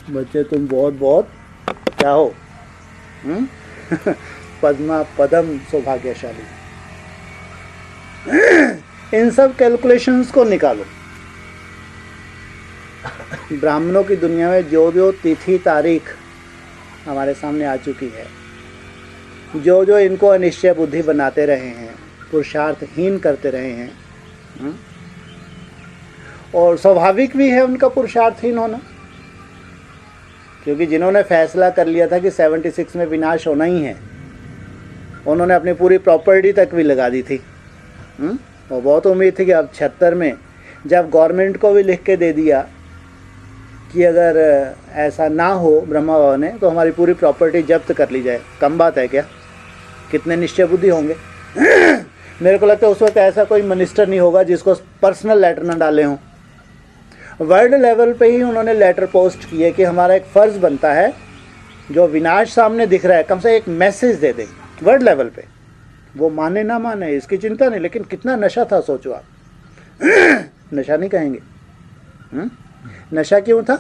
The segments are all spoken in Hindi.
बच्चे तुम बहुत बहुत क्या हो? पद्मा पदम सौभाग्यशाली। इन सब कैलकुलेशंस को निकालो। ब्राह्मणों की दुनिया में जो जो तिथि तारीख हमारे सामने आ चुकी है, जो जो इनको अनिश्चय बुद्धि बनाते रहे हैं, पुरुषार्थहीन करते रहे हैं, और स्वाभाविक भी है उनका पुरुषार्थहीन होना, क्योंकि जिन्होंने फैसला कर लिया था कि 76 में विनाश होना ही है, उन्होंने अपनी पूरी प्रॉपर्टी तक भी लगा दी थी। और बहुत उम्मीद थी कि अब 76 में जब गवर्नमेंट को भी लिख के दे दिया कि अगर ऐसा ना हो ब्रह्मा बाबा ने तो हमारी पूरी प्रॉपर्टी जब्त कर ली जाए। कम बात है क्या? कितने निश्चय बुद्धि होंगे। मेरे को लगता है उस वक्त ऐसा कोई मिनिस्टर नहीं होगा जिसको पर्सनल लेटर ना डाले हों। वर्ल्ड लेवल पे ही उन्होंने लेटर पोस्ट किए कि हमारा एक फ़र्ज़ बनता है, जो विनाश सामने दिख रहा है कम से एक मैसेज दे दें वर्ल्ड लेवल पे। वो माने ना माने इसकी चिंता नहीं, लेकिन कितना नशा था सोचो आप। नशा नहीं कहेंगे। नशा क्यों था?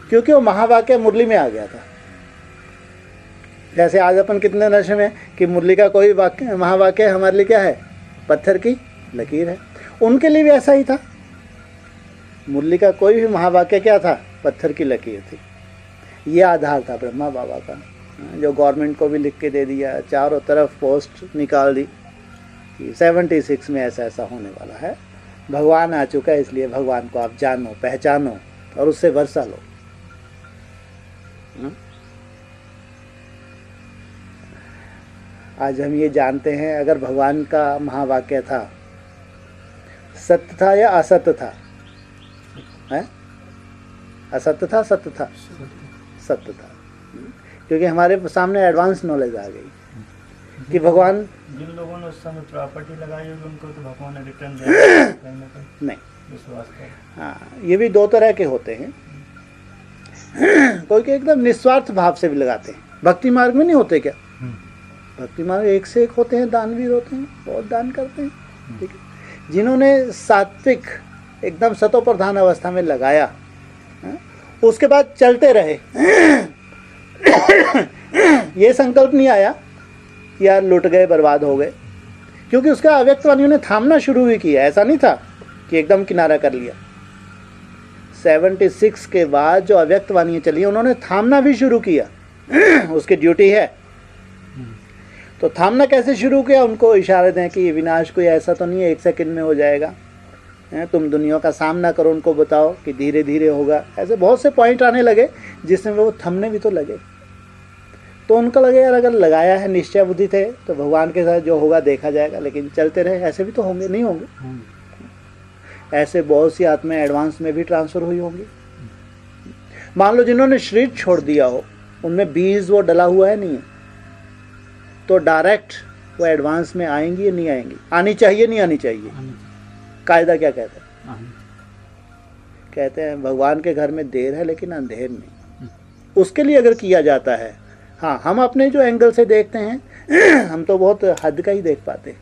क्योंकि वो महावाक्य मुरली में आ गया था। जैसे आज अपन कितने नशे में कि मुरली का कोई वाक्य महावाक्य हमारे लिए क्या है? पत्थर की लकीर है। उनके लिए भी ऐसा ही था। मुरली का कोई भी महावाक्य क्या था? पत्थर की लकीर थी। ये आधार था ब्रह्मा बाबा का, जो गवर्नमेंट को भी लिख के दे दिया, चारों तरफ पोस्ट निकाल दी कि 76 में ऐसा ऐसा होने वाला है। भगवान आ चुका है, इसलिए भगवान को आप जानो, पहचानो और उससे वर्षा लो। आज हम ये जानते हैं, अगर भगवान का महावाक्य था, सत्य था या असत्य था? है? असत्य था, सत्य था? सत्य था। क्योंकि हमारे सामने एडवांस नॉलेज आ गई कि भगवान, जिन लोगों ने उस समय प्रॉपर्टी लगाई होगी उनको तो भगवान ने रिटर्न दिया नहीं। हाँ, ये भी दो तरह के होते हैं। कोई के एकदम निस्वार्थ भाव से भी लगाते हैं। भक्ति मार्ग में नहीं होते क्या? भक्ति मार्ग एक से एक होते हैं, दानवीर होते हैं, बहुत दान करते हैं। ठीक है। जिन्होंने सात्विक एकदम सतो प्रधान अवस्था में लगाया, उसके बाद चलते रहे। ये संकल्प नहीं आया यार लुट गए, बर्बाद हो गए, क्योंकि उसका अव्यक्तवाणियों ने थामना शुरू भी किया। ऐसा नहीं था कि एकदम किनारा कर लिया। 76 के बाद जो अव्यक्तवाणियाँ चली उन्होंने थामना भी शुरू किया। उसकी ड्यूटी है। तो थामना कैसे शुरू किया? उनको इशारे दें कि विनाश कोई ऐसा तो नहीं है 1 सेकंड में हो जाएगा, तुम दुनिया का सामना करो, उनको बताओ कि धीरे धीरे होगा। ऐसे बहुत से पॉइंट आने लगे जिसमें वो थमने भी तो लगे। तो उनको लगे यार अगर लगाया है, निश्चय बुद्धि थे, तो भगवान के साथ जो होगा देखा जाएगा। लेकिन चलते रहे, ऐसे भी तो होंगे, नहीं होंगे? ऐसे बहुत सी आत्माएं एडवांस में भी ट्रांसफ़र हुई होंगी। मान लो जिन्होंने शरीर छोड़ दिया हो, उनमें बीज वो डला हुआ है, नहीं है, तो डायरेक्ट वो एडवांस में आएंगी या नहीं आएंगी? आनी चाहिए, नहीं आनी चाहिए? कायदा क्या कहता है? कहते हैं भगवान के घर में देर है लेकिन अंधेर नहीं। उसके लिए अगर किया जाता है, हाँ, हम अपने जो एंगल से देखते हैं हम तो बहुत हद का ही देख पाते हैं।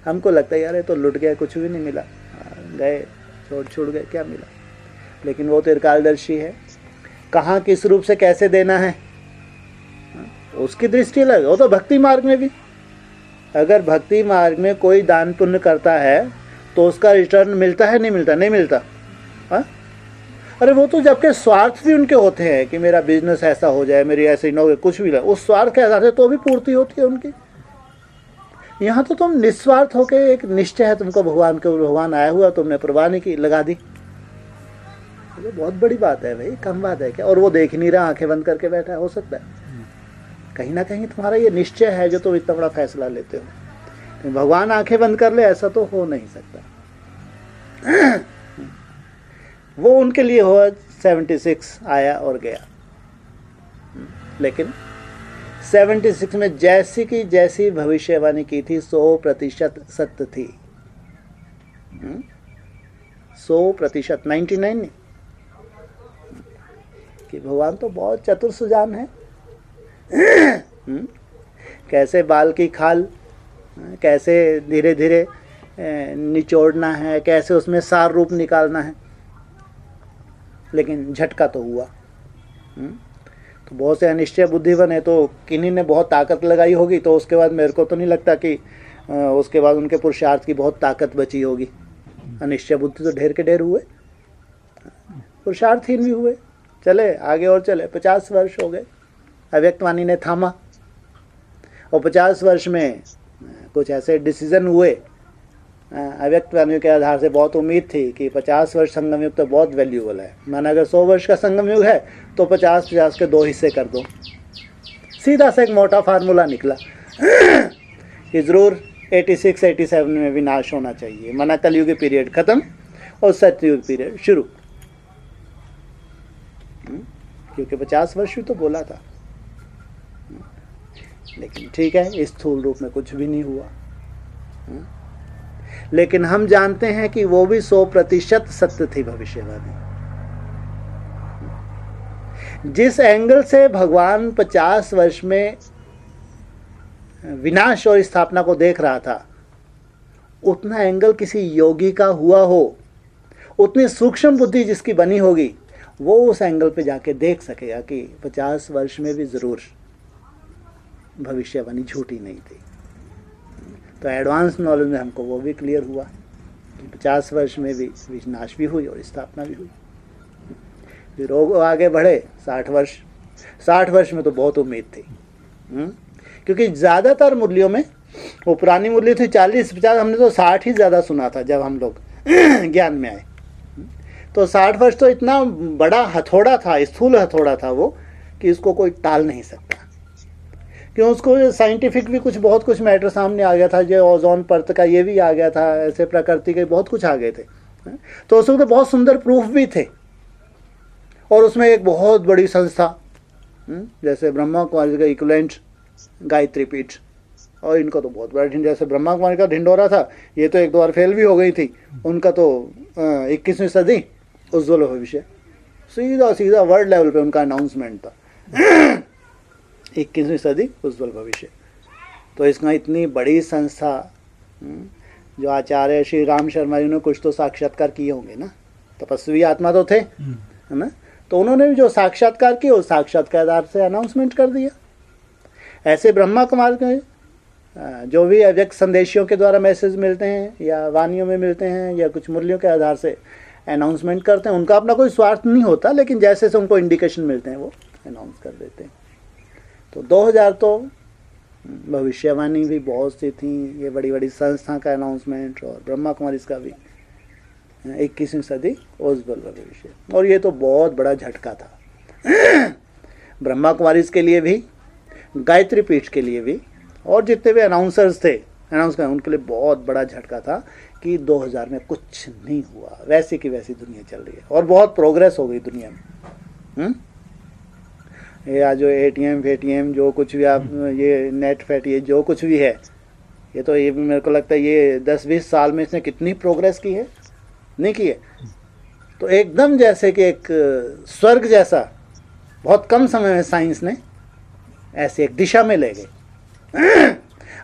हमको लगता है यार ये तो लुट गया, कुछ भी नहीं मिला, गए, छोड़ गए, क्या मिला? लेकिन वो तो त्रिकालदर्शी है, कहाँ किस रूप से कैसे देना है उसकी दृष्टि अलग। वो तो भक्ति मार्ग में भी, अगर भक्ति मार्ग में कोई दान पुण्य करता है तो उसका रिटर्न मिलता है, नहीं मिलता? नहीं मिलता। हाँ, अरे वो तो जबकि स्वार्थ भी उनके होते हैं कि मेरा बिजनेस ऐसा हो जाए, मेरी ऐसी नौकरी, कुछ भी, उस स्वार्थ के आधार से तो भी पूर्ति होती है उनकी। यहाँ तो तुम निस्वार्थ होके, एक निश्चय है तुमको भगवान के, भगवान आया हुआ, तुमने परवाह नहीं की, लगा दी। ये बहुत बड़ी बात है भाई, कम बात है क्या? और वो देख नहीं रहा, आंखें बंद करके बैठा है। हो सकता है कहीं ना कहीं तुम्हारा ये निश्चय है जो तुम इतना बड़ा फैसला लेते हो। तो भगवान आंखें बंद कर ले, ऐसा तो हो नहीं सकता। वो उनके लिए हुआ, 76 आया और गया। लेकिन 76 में जैसी की जैसी भविष्यवाणी की थी 100% सत्य थी। 100%, 99 नहीं। कि भगवान तो बहुत चतुर सुजान है। कैसे बाल की खाल कैसे धीरे धीरे निचोड़ना है, कैसे उसमें सार रूप निकालना है। लेकिन झटका तो हुआ। तो बहुत से अनिश्चय बुद्धिवन है, तो किन्हीं ने बहुत ताकत लगाई होगी, तो उसके बाद मेरे को तो नहीं लगता कि उसके बाद उनके पुरुषार्थ की बहुत ताकत बची होगी। अनिश्चय बुद्धि तो ढेर के ढेर हुए, पुरुषार्थहीन भी हुए, चले आगे और चले। 50 वर्ष हो गए, अव्यक्त वाणी ने थामा, और 50 वर्ष में कुछ ऐसे डिसीजन हुए अव्यक्त वाणियों के आधार से। बहुत उम्मीद थी कि 50 वर्ष संगम युग तो बहुत वैल्यूबल है, माना अगर 100 वर्ष का संगम युग है तो 50-50 के 2 हिस्से कर दो। सीधा सा एक मोटा फार्मूला निकला कि ज़रूर 86-87 में विनाश होना चाहिए, माना कलयुगी पीरियड खत्म और सतयुग पीरियड शुरू, क्योंकि 50 वर्ष ही तो बोला था। लेकिन ठीक है, इस स्थूल रूप में कुछ भी नहीं हुआ। लेकिन हम जानते हैं कि वो भी 100% सत्य थी भविष्यवाणी। जिस एंगल से भगवान 50 वर्ष में विनाश और स्थापना को देख रहा था, उतना एंगल किसी योगी का हुआ हो, उतनी सूक्ष्म बुद्धि जिसकी बनी होगी, वो उस एंगल पे जाके देख सकेगा कि 50 वर्ष में भी ज़रूर भविष्यवाणी झूठी नहीं थी। तो एडवांस नॉलेज में हमको वो भी क्लियर हुआ कि 50 वर्ष में भी विनाश भी हुई और स्थापना भी हुई। फिर आगे बढ़े 60 वर्ष। 60 वर्ष में तो बहुत उम्मीद थी, क्योंकि ज़्यादातर मुरलियों में, वो पुरानी मुरली थी 40-50, हमने तो 60 ही ज़्यादा सुना था जब हम लोग ज्ञान में आए। तो 60 वर्ष तो इतना बड़ा हथौड़ा था, स्थूल हथौड़ा था वो, कि इसको कोई टाल नहीं सकता। क्यों, उसको साइंटिफिक भी कुछ बहुत कुछ मैटर सामने आ गया था, जो ओजोन परत का ये भी आ गया था, ऐसे प्रकृति के बहुत कुछ आ गए थे। तो उसमें तो बहुत सुंदर प्रूफ भी थे, और उसमें एक बहुत बड़ी संस्था जैसे ब्रह्मा कुमारी का इक्विवेलेंट गायत्री पीठ, और इनका तो बहुत बड़ा जैसे ब्रह्मा कुमारी का ढिंडोरा था, ये तो एक दो बार फेल भी हो गई थी, उनका तो 21वीं सदी उज्ज्वल भविष्य, सीधा सीधा वर्ल्ड लेवल पे उनका अनाउंसमेंट था 21वीं सदी उज्ज्वल भविष्य। तो इसका इतनी बड़ी संस्था, जो आचार्य श्री राम शर्मा जी ने कुछ तो साक्षात्कार किए होंगे ना, तपस्वी आत्मा तो थे, है ना, तो उन्होंने भी जो साक्षात्कार किए उस साक्षात्कार आधार से अनाउंसमेंट कर दिया। ऐसे ब्रह्मा कुमार के जो भी अव्यक्त संदेशियों के द्वारा मैसेज मिलते हैं या वाणियों में मिलते हैं या कुछ मूल्यों के आधार से अनाउंसमेंट करते हैं, उनका अपना कोई स्वार्थ नहीं होता, लेकिन जैसे से उनको इंडिकेशन मिलते हैं वो अनाउंस कर देते हैं। तो 2000 तो भविष्यवाणी भी बहुत सी थी, ये बड़ी बड़ी संस्था का अनाउंसमेंट, और ब्रह्मा कुमारी इसका भी 21वीं सदी उज्ज्वल भविष्य, और ये तो बहुत बड़ा झटका था ब्रह्मा कुमारी के लिए भी, गायत्री पीठ के लिए भी, और जितने भी अनाउंसर्स थे अनाउंस कर, उनके लिए बहुत बड़ा झटका था कि 2000 में कुछ नहीं हुआ, वैसी की वैसी दुनिया चल रही है, और बहुत प्रोग्रेस हो गई दुनिया में। ये आज जो एटीएम जो कुछ भी आप, ये नेट फैट, ये जो कुछ भी है, ये तो ये मेरे को लगता है ये 10-20 साल में इसने कितनी प्रोग्रेस की है, नहीं की है। तो एकदम जैसे कि एक स्वर्ग जैसा बहुत कम समय में साइंस ने ऐसे एक दिशा में ले गए।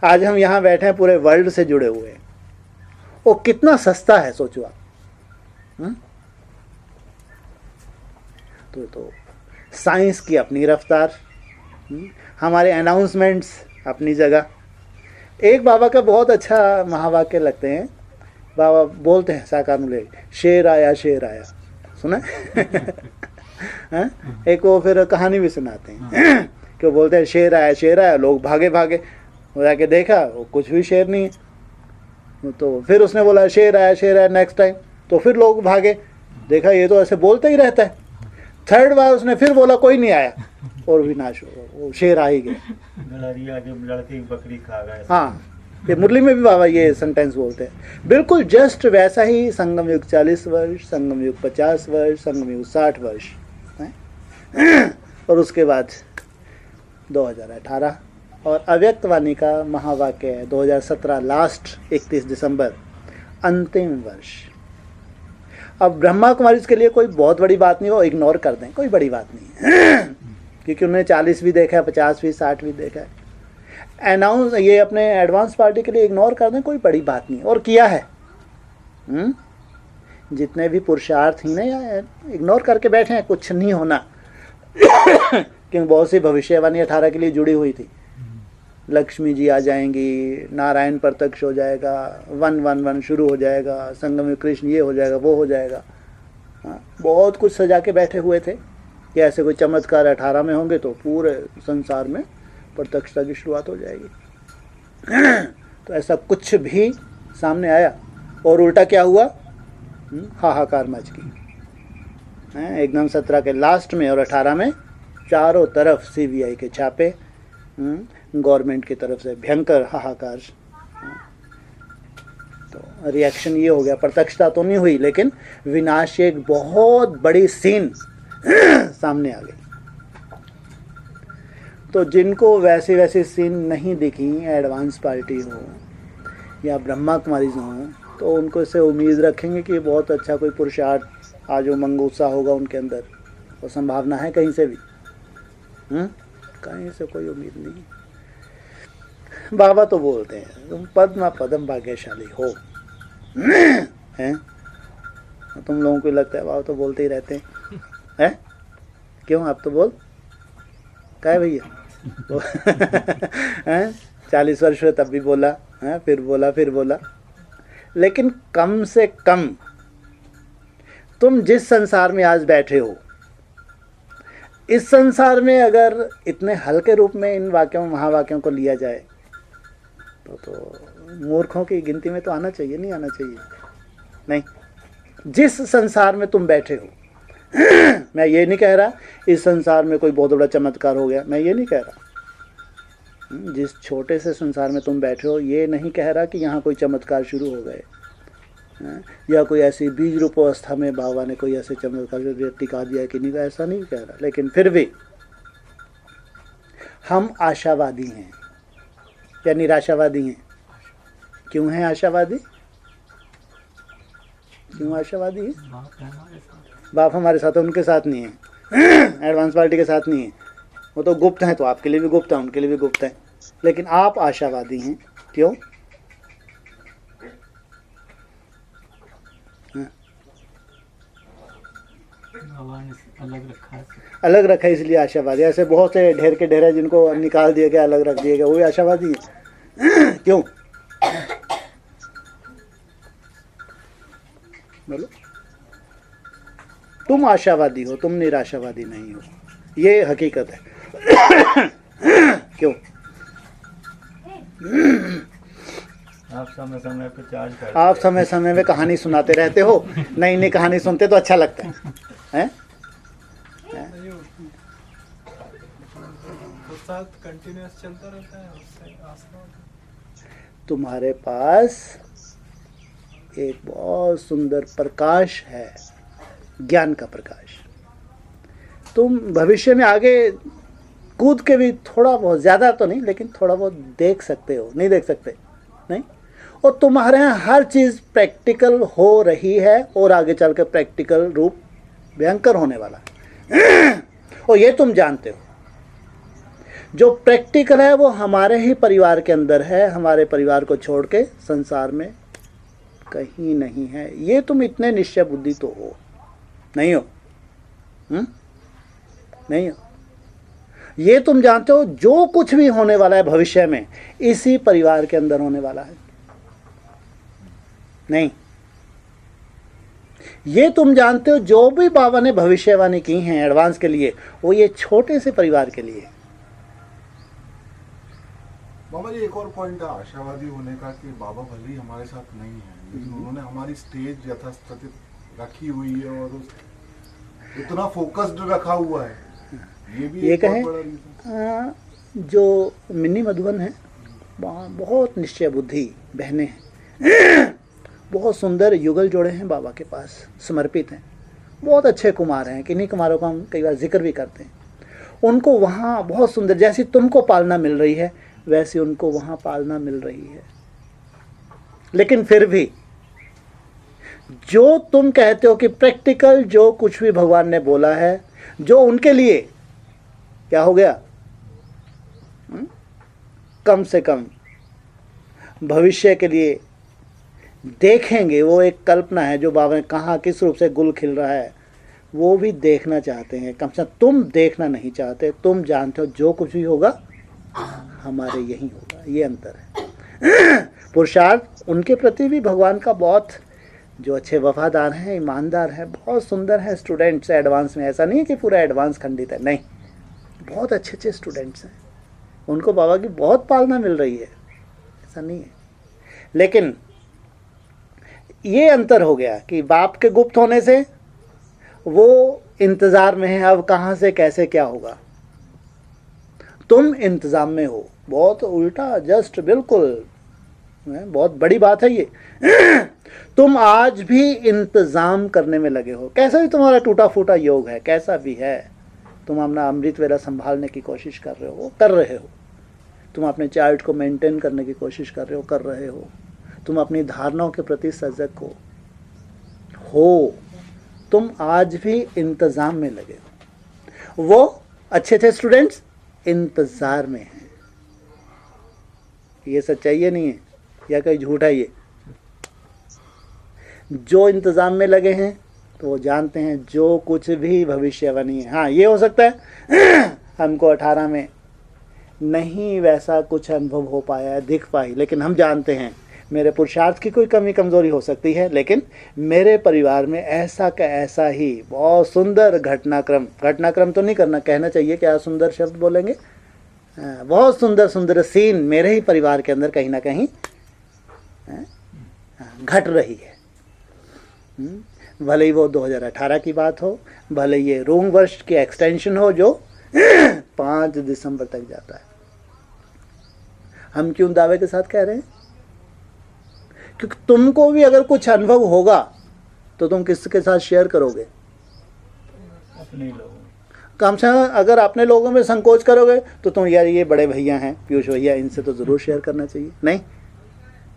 आज हम यहाँ बैठे हैं, पूरे वर्ल्ड से जुड़े हुए हैं, वो कितना सस्ता है सोचो आप। तो साइंस की अपनी रफ्तार, हमारे अनाउंसमेंट्स अपनी जगह। एक बाबा का बहुत अच्छा महावाक्य लगते हैं, बाबा बोलते हैं साकार मूल्य, शेर आया सुना एक वो फिर कहानी भी सुनाते हैं कि वो बोलते हैं शेर आया, लोग भागे वो जाके देखा वो कुछ भी शेर नहीं है, तो फिर उसने बोला शेर आया नेक्स्ट टाइम, तो फिर लोग भागे, देखा ये तो ऐसे बोलते ही रहता है। थर्ड बार उसने फिर बोला कोई नहीं आया, और विनाश हो, वो शेर आ ही गया, लड़की बकरी खा गए। हाँ, ये मुरली में भी बाबा ये सेंटेंस बोलते हैं। बिल्कुल जस्ट वैसा ही संगम युग 40 वर्ष, संगम युग 50 वर्ष, संगम युग 60 वर्ष, और उसके बाद 2018 और अव्यक्त वाणी का महावाक्य है 2017 लास्ट 31 दिसंबर अंतिम वर्ष। अब ब्रह्मा कुमारी के लिए कोई बहुत बड़ी बात नहीं, वो इग्नोर कर दें, कोई बड़ी बात नहीं है क्योंकि उन्होंने 40 भी देखा है, 50 भी, 60 भी देखा है। अनाउंस ये अपने एडवांस पार्टी के लिए इग्नोर कर दें, कोई बड़ी बात नहीं, और किया है। जितने भी पुरुषार्थ ही नहीं इग्नोर करके बैठे हैं, कुछ नहीं होना। क्योंकि बहुत सी भविष्यवाणी 18 के लिए जुड़ी हुई थी। लक्ष्मी जी आ जाएंगी, नारायण प्रत्यक्ष हो जाएगा, 111 शुरू हो जाएगा, संगम में कृष्ण ये हो जाएगा, वो हो जाएगा। हाँ, बहुत कुछ सजा के बैठे हुए थे कि ऐसे कोई चमत्कार 18 में होंगे तो पूरे संसार में प्रत्यक्षता की शुरुआत हो जाएगी। तो ऐसा कुछ भी सामने आया और उल्टा क्या हुआ? हाहाकार मच गई। एकदम 17 के लास्ट में और 18 में चारों तरफ सीबीआई के छापे, गवर्नमेंट की तरफ से भयंकर हाहाकार। तो रिएक्शन ये हो गया, प्रत्यक्षता तो नहीं हुई लेकिन विनाश एक बहुत बड़ी सीन सामने आ गई। तो जिनको वैसी वैसी सीन नहीं दिखी, एडवांस पार्टी हो या ब्रह्मा कुमारी हो, तो उनको से उम्मीद रखेंगे कि बहुत अच्छा कोई पुरुषार्थ आज उमंग उत्साह होगा उनके अंदर, और संभावना है कहीं से भी। कहीं से कोई उम्मीद नहीं। बाबा तो बोलते हैं तुम पद्मा पदम भाग्यशाली हो, हैं? तुम लोगों को लगता है बाबा तो बोलते ही रहते हैं? क्यों आप तो बोल क्या है भैया? 40 वर्ष हुए तब भी बोला, फिर बोला। लेकिन कम से कम तुम जिस संसार में आज बैठे हो, इस संसार में अगर इतने हल्के रूप में इन वाक्यों महावाक्यों को लिया जाए तो मूर्खों की गिनती में तो आना चाहिए, नहीं आना चाहिए? नहीं, जिस संसार में तुम बैठे हो, मैं ये नहीं कह रहा इस संसार में कोई बहुत बड़ा चमत्कार हो गया, मैं ये नहीं कह रहा। जिस छोटे से संसार में तुम बैठे हो, ये नहीं कह रहा कि यहाँ कोई चमत्कार शुरू हो गए, या कोई ऐसी बीज रूप अवस्था में बाबा ने कोई ऐसे चमत्कार टिका दिया कि नहीं, ऐसा नहीं कह रहा। लेकिन फिर भी हम आशावादी हैं या निराशावादी हैं? क्यों हैं आशावादी? क्यों आशावादी है? बाप हमारे साथ है, उनके साथ नहीं है। एडवांस पार्टी के साथ नहीं है, वो तो गुप्त हैं, तो आपके लिए भी गुप्त है, उनके लिए भी गुप्त है। लेकिन आप आशावादी हैं, क्यों? अलग रखा है इसलिए आशावादी। ऐसे बहुत से ढेर के ढेर है जिनको निकाल दिया गया, अलग रख दिया गया, वो भी आशावादी है। क्यों? बोलो। तुम आशावादी हो, तुम निराशावादी नहीं हो, ये हकीकत है। क्यों? आप समय समय पे चार्ज करते, आप समय समय में कहानी सुनाते रहते हो, नई नई कहानी सुनते तो अच्छा लगता है? कंटिन्यूअस चलता रहता है, उससे आसपास तुम्हारे पास एक बहुत सुंदर प्रकाश है, ज्ञान का प्रकाश। तुम भविष्य में आगे कूद के भी थोड़ा बहुत, ज़्यादा तो नहीं लेकिन थोड़ा बहुत देख सकते हो, नहीं देख सकते? नहीं। और तुम्हारे यहाँ हर चीज़ प्रैक्टिकल हो रही है और आगे चल कर प्रैक्टिकल रूप भयंकर होने वाला है। और ये तुम जानते हो, जो प्रैक्टिकल है वो हमारे ही परिवार के अंदर है, हमारे परिवार को छोड़ के संसार में कहीं नहीं है। ये तुम इतने निश्चय बुद्धि तो हो, नहीं हो? नहीं हो। ये तुम जानते हो जो कुछ भी होने वाला है भविष्य में, इसी परिवार के अंदर होने वाला है। नहीं, ये तुम जानते हो जो भी बाबा ने भविष्यवाणी की हैं एडवांस के लिए, वो ये छोटे से परिवार के लिए। बाबा जी एक और पॉइंट है आशावादी होने का कि बाबा भले ही हमारे साथ नहीं है, लेकिन उन्होंने हमारी स्टेज यथास्थित रखी हुई है और इतना फोकस्ड रखा हुआ है। ये कहें जो मिनी मधुबन है, बहुत निश्चय बुद्धि बहनें हैं, बहुत सुंदर युगल जोड़े हैं बाबा के पास, समर्पित हैं, बहुत अच्छे कुमार हैं। किन्हीं कुमारों का हम कई बार जिक्र भी करते हैं। उनको वहाँ बहुत सुंदर, जैसी तुमको पालना मिल रही है वैसी उनको वहाँ पालना मिल रही है। लेकिन फिर भी जो तुम कहते हो कि प्रैक्टिकल जो कुछ भी भगवान ने बोला है, जो उनके लिए क्या हो गया, कम से कम भविष्य के लिए देखेंगे, वो एक कल्पना है जो बाबा ने कहा किस रूप से गुल खिल रहा है, वो भी देखना चाहते हैं, कम से कम तुम देखना नहीं चाहते। तुम जानते हो जो कुछ भी होगा हमारे यही होगा, ये अंतर है। पुरुषार्थ उनके प्रति भी भगवान का बहुत, जो अच्छे वफादार हैं, ईमानदार हैं, बहुत सुंदर हैं स्टूडेंट्स एडवांस में। ऐसा नहीं है कि पूरा एडवांस खंडित है, नहीं, बहुत अच्छे अच्छे स्टूडेंट्स हैं, उनको बाबा की बहुत पालना मिल रही है, ऐसा नहीं है। लेकिन ये अंतर हो गया कि बाप के गुप्त होने से वो इंतज़ार में है, अब कहाँ से कैसे क्या होगा। तुम इंतज़ाम में हो, बहुत उल्टा, जस्ट बिल्कुल बहुत बड़ी बात है ये। तुम आज भी इंतज़ाम करने में लगे हो, कैसा भी तुम्हारा टूटा फूटा योग है, कैसा भी है, तुम अपना अमृत वेला संभालने की कोशिश कर रहे हो, कर रहे हो। तुम अपने चार्ट को मेंटेन करने की कोशिश कर रहे हो, कर रहे हो। तुम अपनी धारणाओं के प्रति सजग हो। तुम आज भी इंतज़ाम में लगे हो। वो अच्छे थे स्टूडेंट्स इंतज़ार में हैं। ये सच्चाई है, नहीं है, या कहीं झूठ है ये? जो इंतज़ाम में लगे हैं तो वो जानते हैं जो कुछ भी भविष्यवाणी है। हाँ, ये हो सकता है हमको 18 में नहीं वैसा कुछ अनुभव हो पाया है, दिख पाई, लेकिन हम जानते हैं मेरे पुरुषार्थ की कोई कमी कमज़ोरी हो सकती है, लेकिन मेरे परिवार में ऐसा का ऐसा ही बहुत सुंदर घटनाक्रम तो नहीं करना, कहना चाहिए क्या सुंदर शब्द बोलेंगे, बहुत सुंदर सुंदर सीन मेरे ही परिवार के अंदर कहीं ना कहीं घट रही है। भले ही वो 2018 की बात हो, भले ये रोंग वर्ष की एक्सटेंशन हो जो 5 दिसंबर तक जाता है। हम क्यों दावे के साथ कह रहे हैं? क्योंकि तुमको भी अगर कुछ अनुभव होगा तो तुम किसके साथ शेयर करोगे? अपने लोगों। कम से कम अगर अपने लोगों में संकोच करोगे तो तुम यार ये बड़े भैया हैं पीयूष भैया, इनसे तो ज़रूर शेयर करना चाहिए, नहीं?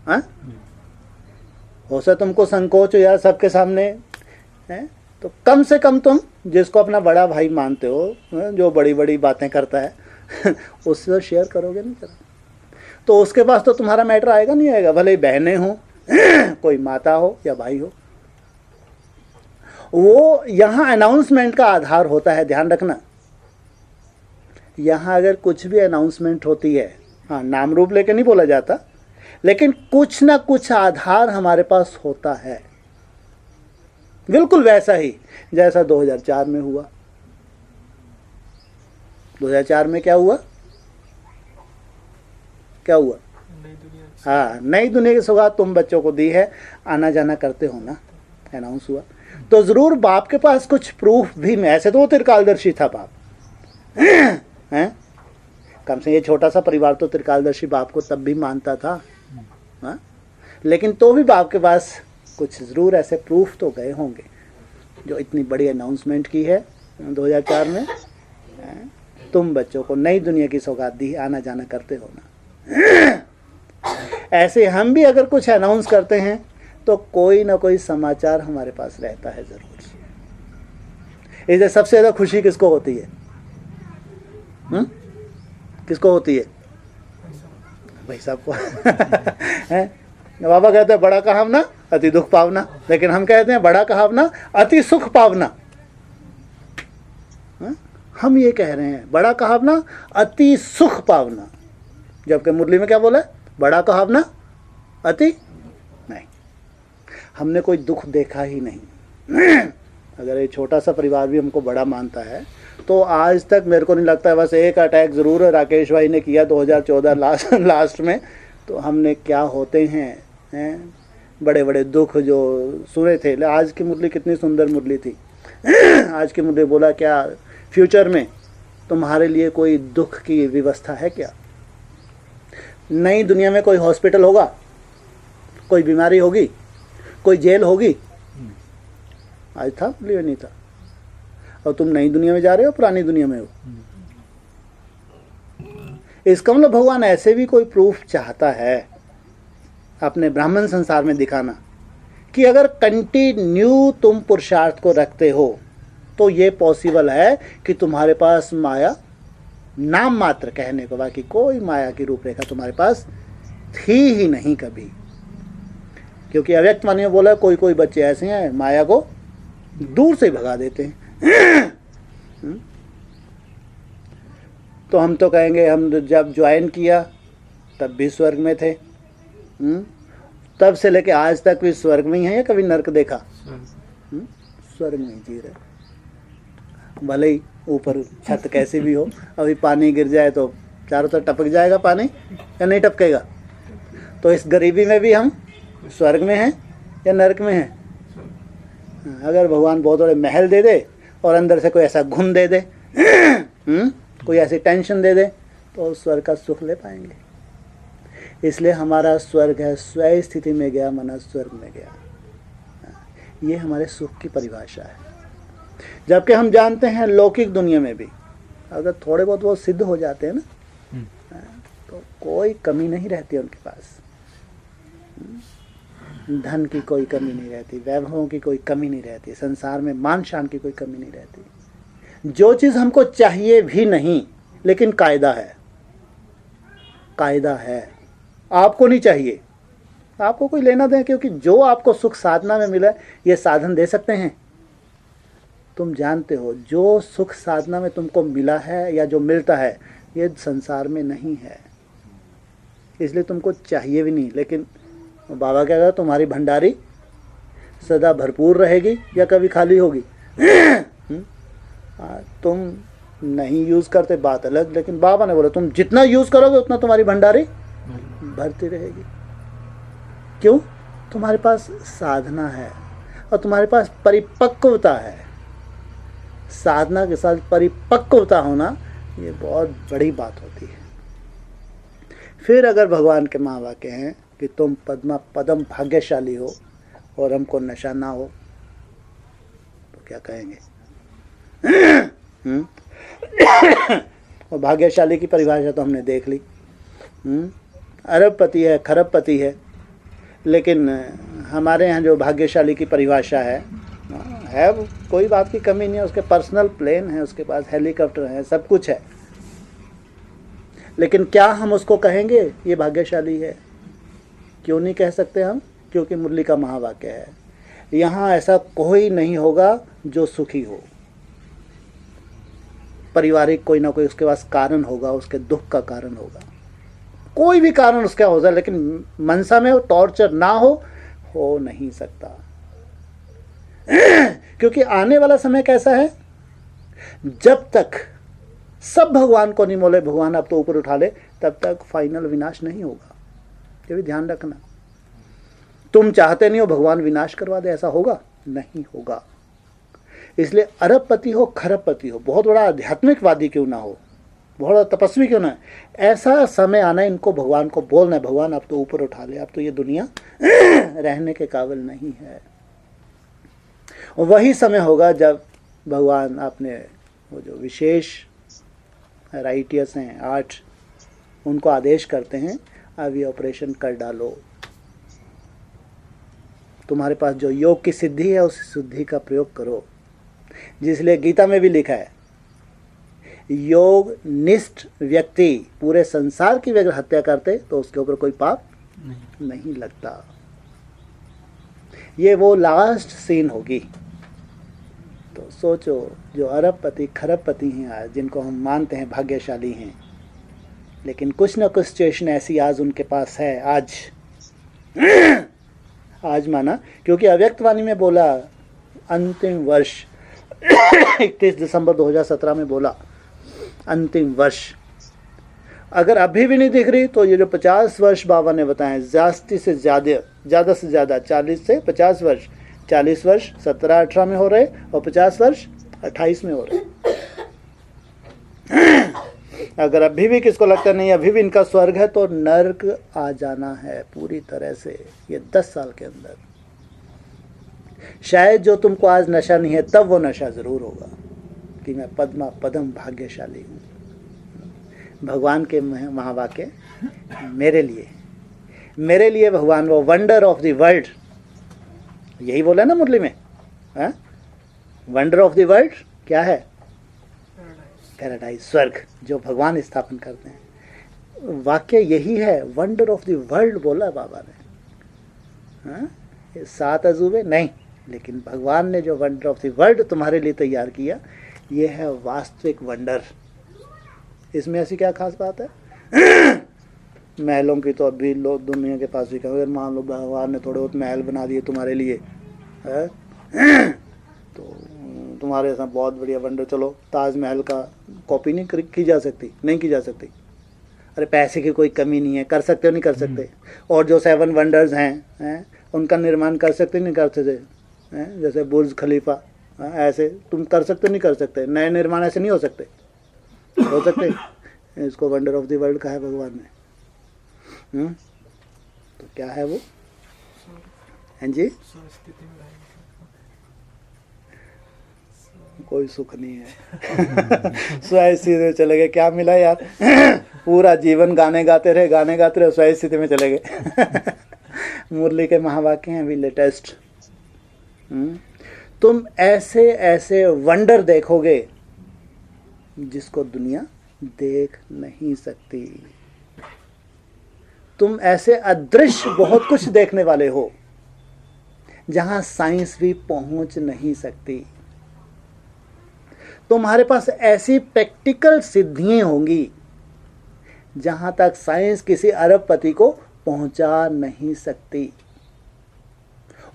हाँ, हो सकता तुमको संकोच हो यार सबके सामने है, तो कम से कम तुम जिसको अपना बड़ा भाई मानते हो, जो बड़ी बड़ी बातें करता है उससे तो शेयर करोगे, नहीं करोगे? तो उसके पास तो तुम्हारा मैटर आएगा नहीं आएगा, भले ही बहनें हो कोई माता हो या भाई हो। वो यहाँ अनाउंसमेंट का आधार होता है, ध्यान रखना। यहाँ अगर कुछ भी अनाउंसमेंट होती है, हाँ नाम रूप लेके नहीं बोला जाता, लेकिन कुछ ना कुछ आधार हमारे पास होता है, बिल्कुल वैसा ही जैसा 2004 में हुआ। 2004 में क्या हुआ? क्या हुआ? नई दुनिया हाँ, नई दुनिया की सौगात तुम बच्चों को दी है, आना जाना करते हो ना, अनाउंस हुआ तो ज़रूर बाप के पास कुछ प्रूफ भी में, ऐसे तो वो त्रिकालदर्शी था बाप हैं, कम से ये छोटा सा परिवार तो त्रिकालदर्शी बाप को तब भी मानता था, हाँ? लेकिन तो भी बाप के पास कुछ ज़रूर ऐसे प्रूफ तो गए होंगे जो इतनी बड़ी अनाउंसमेंट की है 2004 में, तुम बच्चों को नई दुनिया की सौगात दी, आना जाना करते हो ना। ऐसे हम भी अगर कुछ अनाउंस करते हैं तो कोई ना कोई समाचार हमारे पास रहता है ज़रूर। इसलिए सबसे ज़्यादा खुशी किसको होती है? किसको होती है? भाई साहब को बाबा कहते हैं बड़ा कहावना अति दुख पावना, लेकिन हम कहते हैं बड़ा कहावना अति सुख पावना। हम ये कह रहे हैं बड़ा कहावना अति सुख पावना, जबकि मुरली में क्या बोला है? बड़ा कहावना अति नहीं। हमने कोई दुख देखा ही नहीं। अगर ये छोटा सा परिवार भी हमको बड़ा मानता है तो आज तक मेरे को नहीं लगता है, बस एक अटैक ज़रूर राकेश भाई ने किया 2014 लास्ट में, तो हमने क्या होते हैं बड़े बड़े दुख जो सुने थे। आज की मुरली कितनी सुंदर मुरली थी। आज की मुरली बोला क्या फ्यूचर में तुम्हारे लिए कोई दुख की व्यवस्था है क्या? नई दुनिया में कोई हॉस्पिटल होगा, कोई बीमारी होगी, कोई जेल होगी? आज था मुरली में नहीं था। और तुम नई दुनिया में जा रहे हो, पुरानी दुनिया में हो। इसका मतलब भगवान ऐसे भी कोई प्रूफ चाहता है अपने ब्राह्मण संसार में दिखाना कि अगर कंटिन्यू तुम पुरुषार्थ को रखते हो तो ये पॉसिबल है कि तुम्हारे पास माया नाम मात्र कहने को, बाकी कोई माया की रूपरेखा तुम्हारे पास थी ही नहीं कभी। क्योंकि अव्यक्त वाणी में बोला कोई कोई बच्चे ऐसे हैं माया को दूर से भगा देते हैं। तो हम तो कहेंगे हम जब ज्वाइन किया तब भी स्वर्ग में थे, तब से लेके आज तक भी स्वर्ग में ही है या कभी नर्क देखा? स्वर्ग में ही जी रहे, भले ही ऊपर छत कैसी भी हो, अभी पानी गिर जाए तो चारों तरफ टपक जाएगा पानी या नहीं टपकेगा? तो इस गरीबी में भी हम स्वर्ग में हैं या नर्क में हैं? अगर भगवान बहुत बड़े महल दे दे और अंदर से कोई ऐसा घुन दे दे, कोई ऐसी टेंशन दे दे, तो स्वर्ग का सुख ले पाएंगे? इसलिए हमारा स्वर्ग है स्वयं स्थिति में गया मना स्वर्ग में गया। ये हमारे सुख की परिभाषा है। जबकि हम जानते हैं लौकिक दुनिया में भी अगर थोड़े बहुत वो सिद्ध हो जाते हैं ना, तो कोई कमी नहीं रहती उनके पास। धन की कोई कमी नहीं रहती, वैभवों की कोई कमी नहीं रहती, संसार में मान शान की कोई कमी नहीं रहती। जो चीज़ हमको चाहिए भी नहीं, लेकिन कायदा है, कायदा है, आपको नहीं चाहिए, आपको कोई लेना दें, क्योंकि जो आपको सुख साधना में मिला ये साधन दे सकते हैं। तुम जानते हो जो सुख साधना में तुमको मिला है या जो मिलता है ये संसार में नहीं है, इसलिए तुमको चाहिए भी नहीं। लेकिन बाबा क्या कहा, तुम्हारी भंडारी सदा भरपूर रहेगी या कभी खाली होगी? तुम नहीं यूज़ करते बात अलग, लेकिन बाबा ने बोला तुम जितना यूज़ करोगे उतना तुम्हारी भंडारी भरती रहेगी। क्यों? तुम्हारे पास साधना है और तुम्हारे पास परिपक्वता है। साधना के साथ परिपक्वता होना ये बहुत बड़ी बात होती है। फिर अगर भगवान के महावाक्य हैं कि तुम पदम भाग्यशाली हो और हमको नशा ना हो, तो क्या कहेंगे? और भाग्यशाली की परिभाषा तो हमने देख ली, अरबपति है, खरबपति है, लेकिन हमारे यहाँ जो भाग्यशाली की परिभाषा है कोई बात की कमी नहीं है। उसके पर्सनल प्लेन है, उसके पास हेलीकॉप्टर है, सब कुछ है, लेकिन क्या हम उसको कहेंगे ये भाग्यशाली है? क्यों नहीं कह सकते हम? क्योंकि मुरली का महावाक्य है, यहाँ ऐसा कोई नहीं होगा जो सुखी हो। पारिवारिक कोई ना कोई उसके पास कारण होगा, उसके दुख का कारण होगा, कोई भी कारण उसका हो जाए, लेकिन मनसा में टॉर्चर ना हो नहीं सकता। क्योंकि आने वाला समय कैसा है, जब तक सब भगवान को नहीं मोले, भगवान अब तो ऊपर उठा ले, तब तक फाइनल विनाश नहीं होगा। ये भी ध्यान रखना। तुम चाहते नहीं हो भगवान विनाश करवा दे, ऐसा होगा? नहीं होगा। इसलिए अरबपति हो, खरबपति हो, बहुत बड़ा आध्यात्मिकवादी क्यों ना हो, बहुत बड़ा तपस्वी क्यों ना, ऐसा समय आना इनको भगवान को बोलना है, भगवान अब तो ऊपर उठा ले, अब तो ये दुनिया रहने के काबिल नहीं है। और वही समय होगा जब भगवान अपने वो जो विशेष राइटियर्स हैं 8, उनको आदेश करते हैं अब ये ऑपरेशन कर डालो। तुम्हारे पास जो योग की सिद्धि है उस सिद्धि का प्रयोग करो, जिसलिए गीता में भी लिखा है योग निष्ठ व्यक्ति पूरे संसार की अगर हत्या करते तो उसके ऊपर कोई पाप नहीं लगता। ये वो लास्ट सीन होगी। तो सोचो जो अरबपति खरबपति हैं आज, जिनको हम मानते हैं भाग्यशाली हैं, लेकिन कुछ ना कुछ सिचुएशन ऐसी आज उनके पास है। आज माना क्योंकि अव्यक्त वाणी में बोला अंतिम वर्ष 31 दिसंबर 2017 में बोला अंतिम वर्ष। अगर अभी भी नहीं दिख रही तो ये जो 50 वर्ष बाबा ने बताए, ज़्यादा से ज़्यादा 40 से 50 वर्ष, 40 वर्ष 17-18 में हो रहे और 50 वर्ष 28 में हो रहे। अगर अभी भी किसको लगता नहीं अभी भी इनका स्वर्ग है, तो नर्क आ जाना है पूरी तरह से ये 10 साल के अंदर। शायद जो तुमको आज नशा नहीं है, तब वो नशा ज़रूर होगा कि मैं पदम भाग्यशाली हूँ। भगवान के महावाक्य मेरे लिए भगवान वो वंडर ऑफ द वर्ल्ड, यही बोला ना मुरली में, वंडर ऑफ द वर्ल्ड क्या है? पैराडाइज, स्वर्ग जो भगवान स्थापन करते हैं। वाक्य यही है, वंडर ऑफ द वर्ल्ड बोला बाबा ने। ये 7 अजूबे नहीं, लेकिन भगवान ने जो वंडर ऑफ द वर्ल्ड तुम्हारे लिए तैयार किया, ये है वास्तविक वंडर। इसमें ऐसी क्या खास बात है? महलों की तो अभी लोग दुनिया के पास भी, अगर मान लो भगवान ने थोड़े बहुत महल बना दिए तुम्हारे लिए है तो तुम्हारे साथ बहुत बढ़िया वंडर। चलो ताजमहल का कॉपी नहीं की जा सकती, नहीं की जा सकती। अरे पैसे की कोई कमी नहीं है, कर सकते हो नहीं कर सकते। और जो 7 वंडर्स हैं उनका निर्माण कर सकते नहीं कर सकते हैं, जैसे बुर्ज खलीफा ऐसे तुम कर सकते नहीं कर सकते। नए निर्माण ऐसे नहीं हो सकते, हो सकते। इसको वंडर ऑफ द वर्ल्ड कहा है भगवान ने। तो क्या है वो? हैं जी, स्थिति में रहेंगे। कोई सुख नहीं है। स्वयं स्थिति में चले गए, क्या मिला यार? पूरा जीवन गाने गाते रहे, स्वयं स्थिति में चले गए। मुरली के महावाक्य हैं अभी लेटेस्ट। तुम ऐसे ऐसे वंडर देखोगे जिसको दुनिया देख नहीं सकती। तुम ऐसे अदृश्य बहुत कुछ देखने वाले हो जहां साइंस भी पहुंच नहीं सकती। तुम्हारे पास ऐसी प्रैक्टिकल सिद्धियां होंगी जहां तक साइंस किसी अरबपति को पहुंचा नहीं सकती।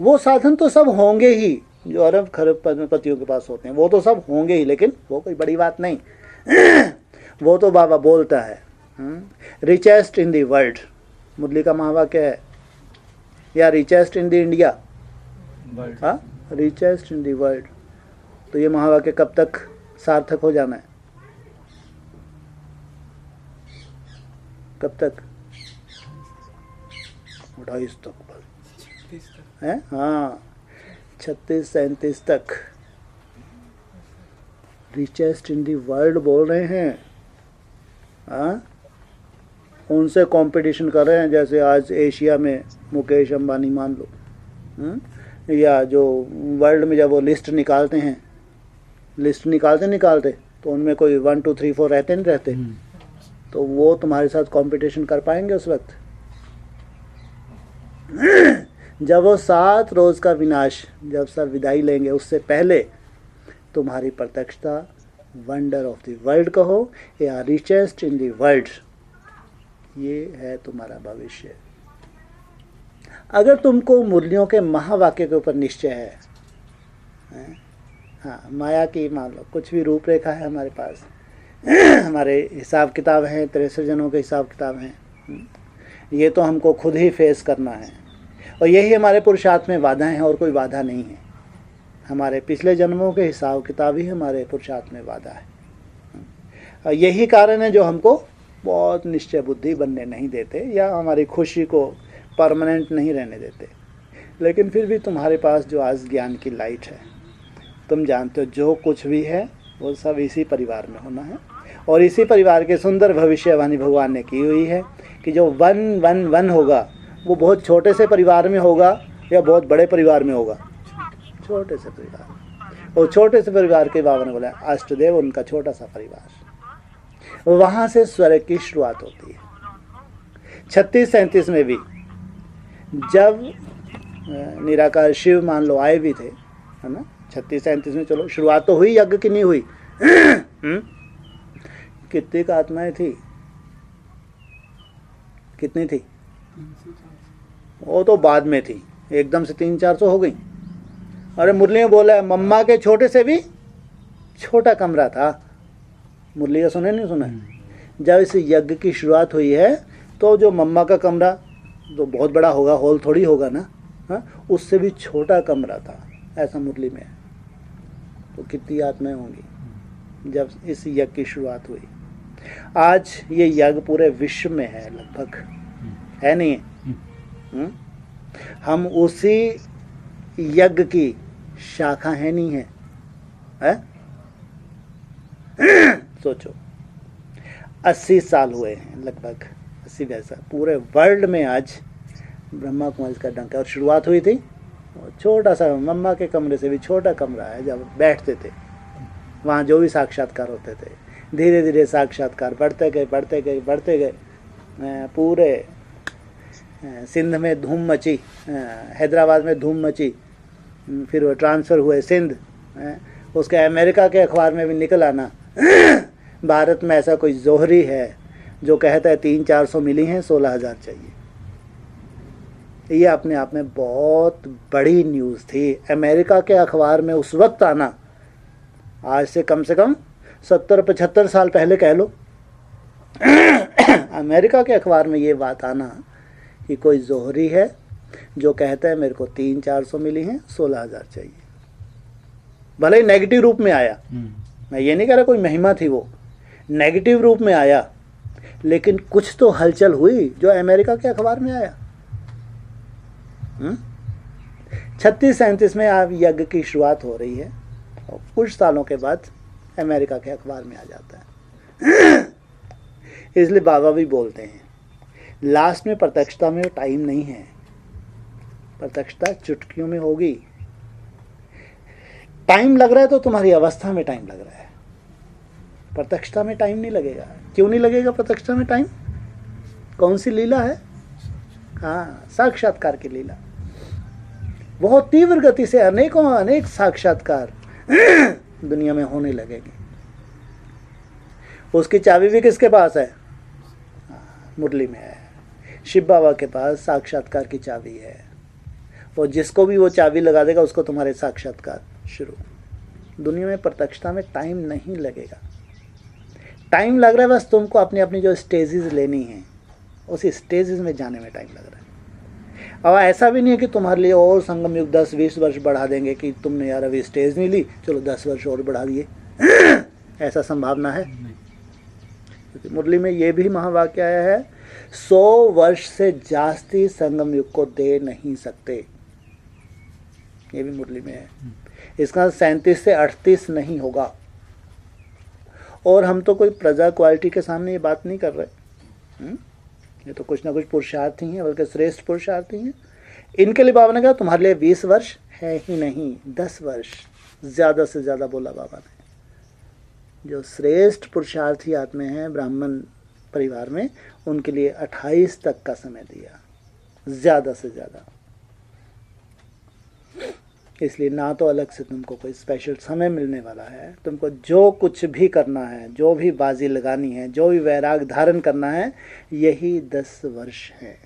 वो साधन तो सब होंगे ही जो अरब खरबपतियों के पास होते हैं, वो तो सब होंगे ही, लेकिन वो कोई बड़ी बात नहीं। वो तो बाबा बोलता है रिचेस्ट इन द वर्ल्ड, मुरली का महावाक्य है, या रिचेस्ट इन द इंडिया, हाँ रिचेस्ट इन द वर्ल्ड। तो ये महावाक्य कब तक सार्थक हो जाना है? कब तक? 28 तक है, हाँ 36-37 तक रिचेस्ट इन दी वर्ल्ड बोल रहे हैं। हाँ, उनसे कंपटीशन कर रहे हैं। जैसे आज एशिया में मुकेश अंबानी मान लो, या जो वर्ल्ड में जब वो लिस्ट निकालते हैं, लिस्ट निकालते तो उनमें कोई 1 2 3 4 रहते नहीं रहते, तो वो तुम्हारे साथ कंपटीशन कर पाएंगे उस वक्त जब वो 7 रोज का विनाश, जब सब विदाई लेंगे, उससे पहले तुम्हारी प्रत्यक्षता वंडर ऑफ द वर्ल्ड कहो या रिचेस्ट इन द वर्ल्ड, ये है तुम्हारा भविष्य। अगर तुमको मुरलियों के महावाक्य के ऊपर निश्चय है, हाँ माया की मान लो कुछ भी रूपरेखा है हमारे पास, हमारे हिसाब किताब हैं, 63 जनों के हिसाब किताब हैं, ये तो हमको खुद ही फेस करना है। और यही हमारे पुरुषार्थ में बाधाएं हैं और कोई बाधा नहीं है। हमारे पिछले जन्मों के हिसाब किताब ही हमारे पुरुषार्थ में बाधा है। और यही कारण है जो हमको बहुत निश्चय बुद्धि बनने नहीं देते या हमारी खुशी को परमानेंट नहीं रहने देते। लेकिन फिर भी तुम्हारे पास जो आज ज्ञान की लाइट है, तुम जानते हो जो कुछ भी है वो सब इसी परिवार में होना है। और इसी परिवार के सुंदर भविष्यवाणी भगवान ने की हुई है कि जो 1-1-1 होगा वो बहुत छोटे से परिवार में होगा या बहुत बड़े परिवार में होगा, छोटे से परिवार। और छोटे से परिवार के बाबा ने बोला अष्टदेव उनका छोटा सा परिवार, वहाँ से स्वर्ग की शुरुआत होती है। 36-37 में भी जब निराकार शिव मान लो आए भी थे, है ना, 36-37 में चलो शुरुआत तो हुई, यज्ञ की नहीं हुई। कितनी का आत्माएं थी? कितनी थी? वो तो बाद में थी, एकदम से 300-400 हो गई। अरे मुरली में बोला है मम्मा के छोटे से भी छोटा कमरा था। मुरली का सुने नहीं सुना? जब इस यज्ञ की शुरुआत हुई है तो जो मम्मा का कमरा तो बहुत बड़ा होगा, हॉल थोड़ी होगा ना, हाँ, उससे भी छोटा कमरा था, ऐसा मुरली में। तो कितनी आत्माएं होंगी जब इस यज्ञ की शुरुआत हुई। आज ये यज्ञ पूरे विश्व में है लगभग, है नहीं है? हम उसी यज्ञ की शाखा है नहीं है, है? सोचो 80 साल हुए हैं लगभग, 80 वैसा पूरे वर्ल्ड में आज ब्रह्मा कुमारी का डंका। और शुरुआत हुई थी छोटा सा, मम्मा के कमरे से भी छोटा कमरा है। जब बैठते थे वहाँ जो भी साक्षात्कार होते थे, धीरे धीरे साक्षात्कार बढ़ते गए। पूरे सिंध में धूम मची, हैदराबाद में धूम मची, फिर वो ट्रांसफ़र हुए सिंध, उसके अमेरिका के अखबार में भी निकल आना भारत में ऐसा कोई जोहरी है जो कहता है 300-400 मिली हैं, 16,000 चाहिए। ये अपने आप में बहुत बड़ी न्यूज़ थी। अमेरिका के अखबार में उस वक्त आना, आज से कम 70-75 साल पहले कह लो अमेरिका के अखबार में ये बात आना कि कोई जोहरी है जो कहता है मेरे को 300-400 मिली हैं, 16,000 चाहिए। भले ही नेगेटिव रूप में आया, मैं ये नहीं कह रहा कोई महिमा थी, वो नेगेटिव रूप में आया, लेकिन कुछ तो हलचल हुई जो अमेरिका के अखबार में आया। 36-37 में आप यज्ञ की शुरुआत हो रही है और कुछ सालों के बाद अमेरिका के अखबार में आ जाता है। इसलिए बाबा भी बोलते हैं लास्ट में प्रत्यक्षता में टाइम नहीं है, प्रत्यक्षता चुटकियों में होगी। टाइम लग रहा है तो तुम्हारी अवस्था में टाइम लग रहा है, प्रत्यक्षता में टाइम नहीं लगेगा। क्यों नहीं लगेगा प्रत्यक्षता में टाइम? कौन सी लीला है? हाँ, साक्षात्कार की लीला। बहुत तीव्र गति से अनेक साक्षात्कार दुनिया में होने लगेंगे। उसकी चाबी भी किसके पास है? मुरली में है। शिव बाबा के पास साक्षात्कार की चाबी है, और जिसको भी वो चाबी लगा देगा उसको तुम्हारे साक्षात्कार शुरू। दुनिया में प्रत्यक्षता में टाइम नहीं लगेगा। टाइम लग रहा है बस तुमको अपनी अपनी जो स्टेजेस लेनी है, उस स्टेजेस में जाने में टाइम लग रहा है। अब ऐसा भी नहीं है कि तुम्हारे लिए और संगम युग 10-20 वर्ष बढ़ा देंगे कि तुमने यार अभी स्टेज नहीं ली, चलो 10 वर्ष और बढ़ा दिए। ऐसा संभावना है? क्योंकि मुरली में ये भी महावाक्य आया है, 100 वर्ष से जास्ती संगम युग को दे नहीं सकते। ये भी मुरली में है। इसका 37 से 38 नहीं होगा। और हम तो कोई प्रजा क्वालिटी के सामने ये बात नहीं कर रहे। ये तो कुछ ना कुछ पुरुषार्थी हैं, बल्कि श्रेष्ठ पुरुषार्थी हैं। इनके लिए बाबा ने कहा तुम्हारे लिए 20 वर्ष है ही नहीं, 10 वर्ष ज़्यादा से ज़्यादा बोला बाबा ने। जो श्रेष्ठ पुरुषार्थी आत्मे हैं ब्राह्मण परिवार में, उनके लिए 28 तक का समय दिया, ज़्यादा से ज़्यादा। इसलिए ना तो अलग से तुमको कोई स्पेशल समय मिलने वाला है, तुमको जो कुछ भी करना है, जो भी बाजी लगानी है, जो भी वैराग धारण करना है, यही 10 वर्ष है।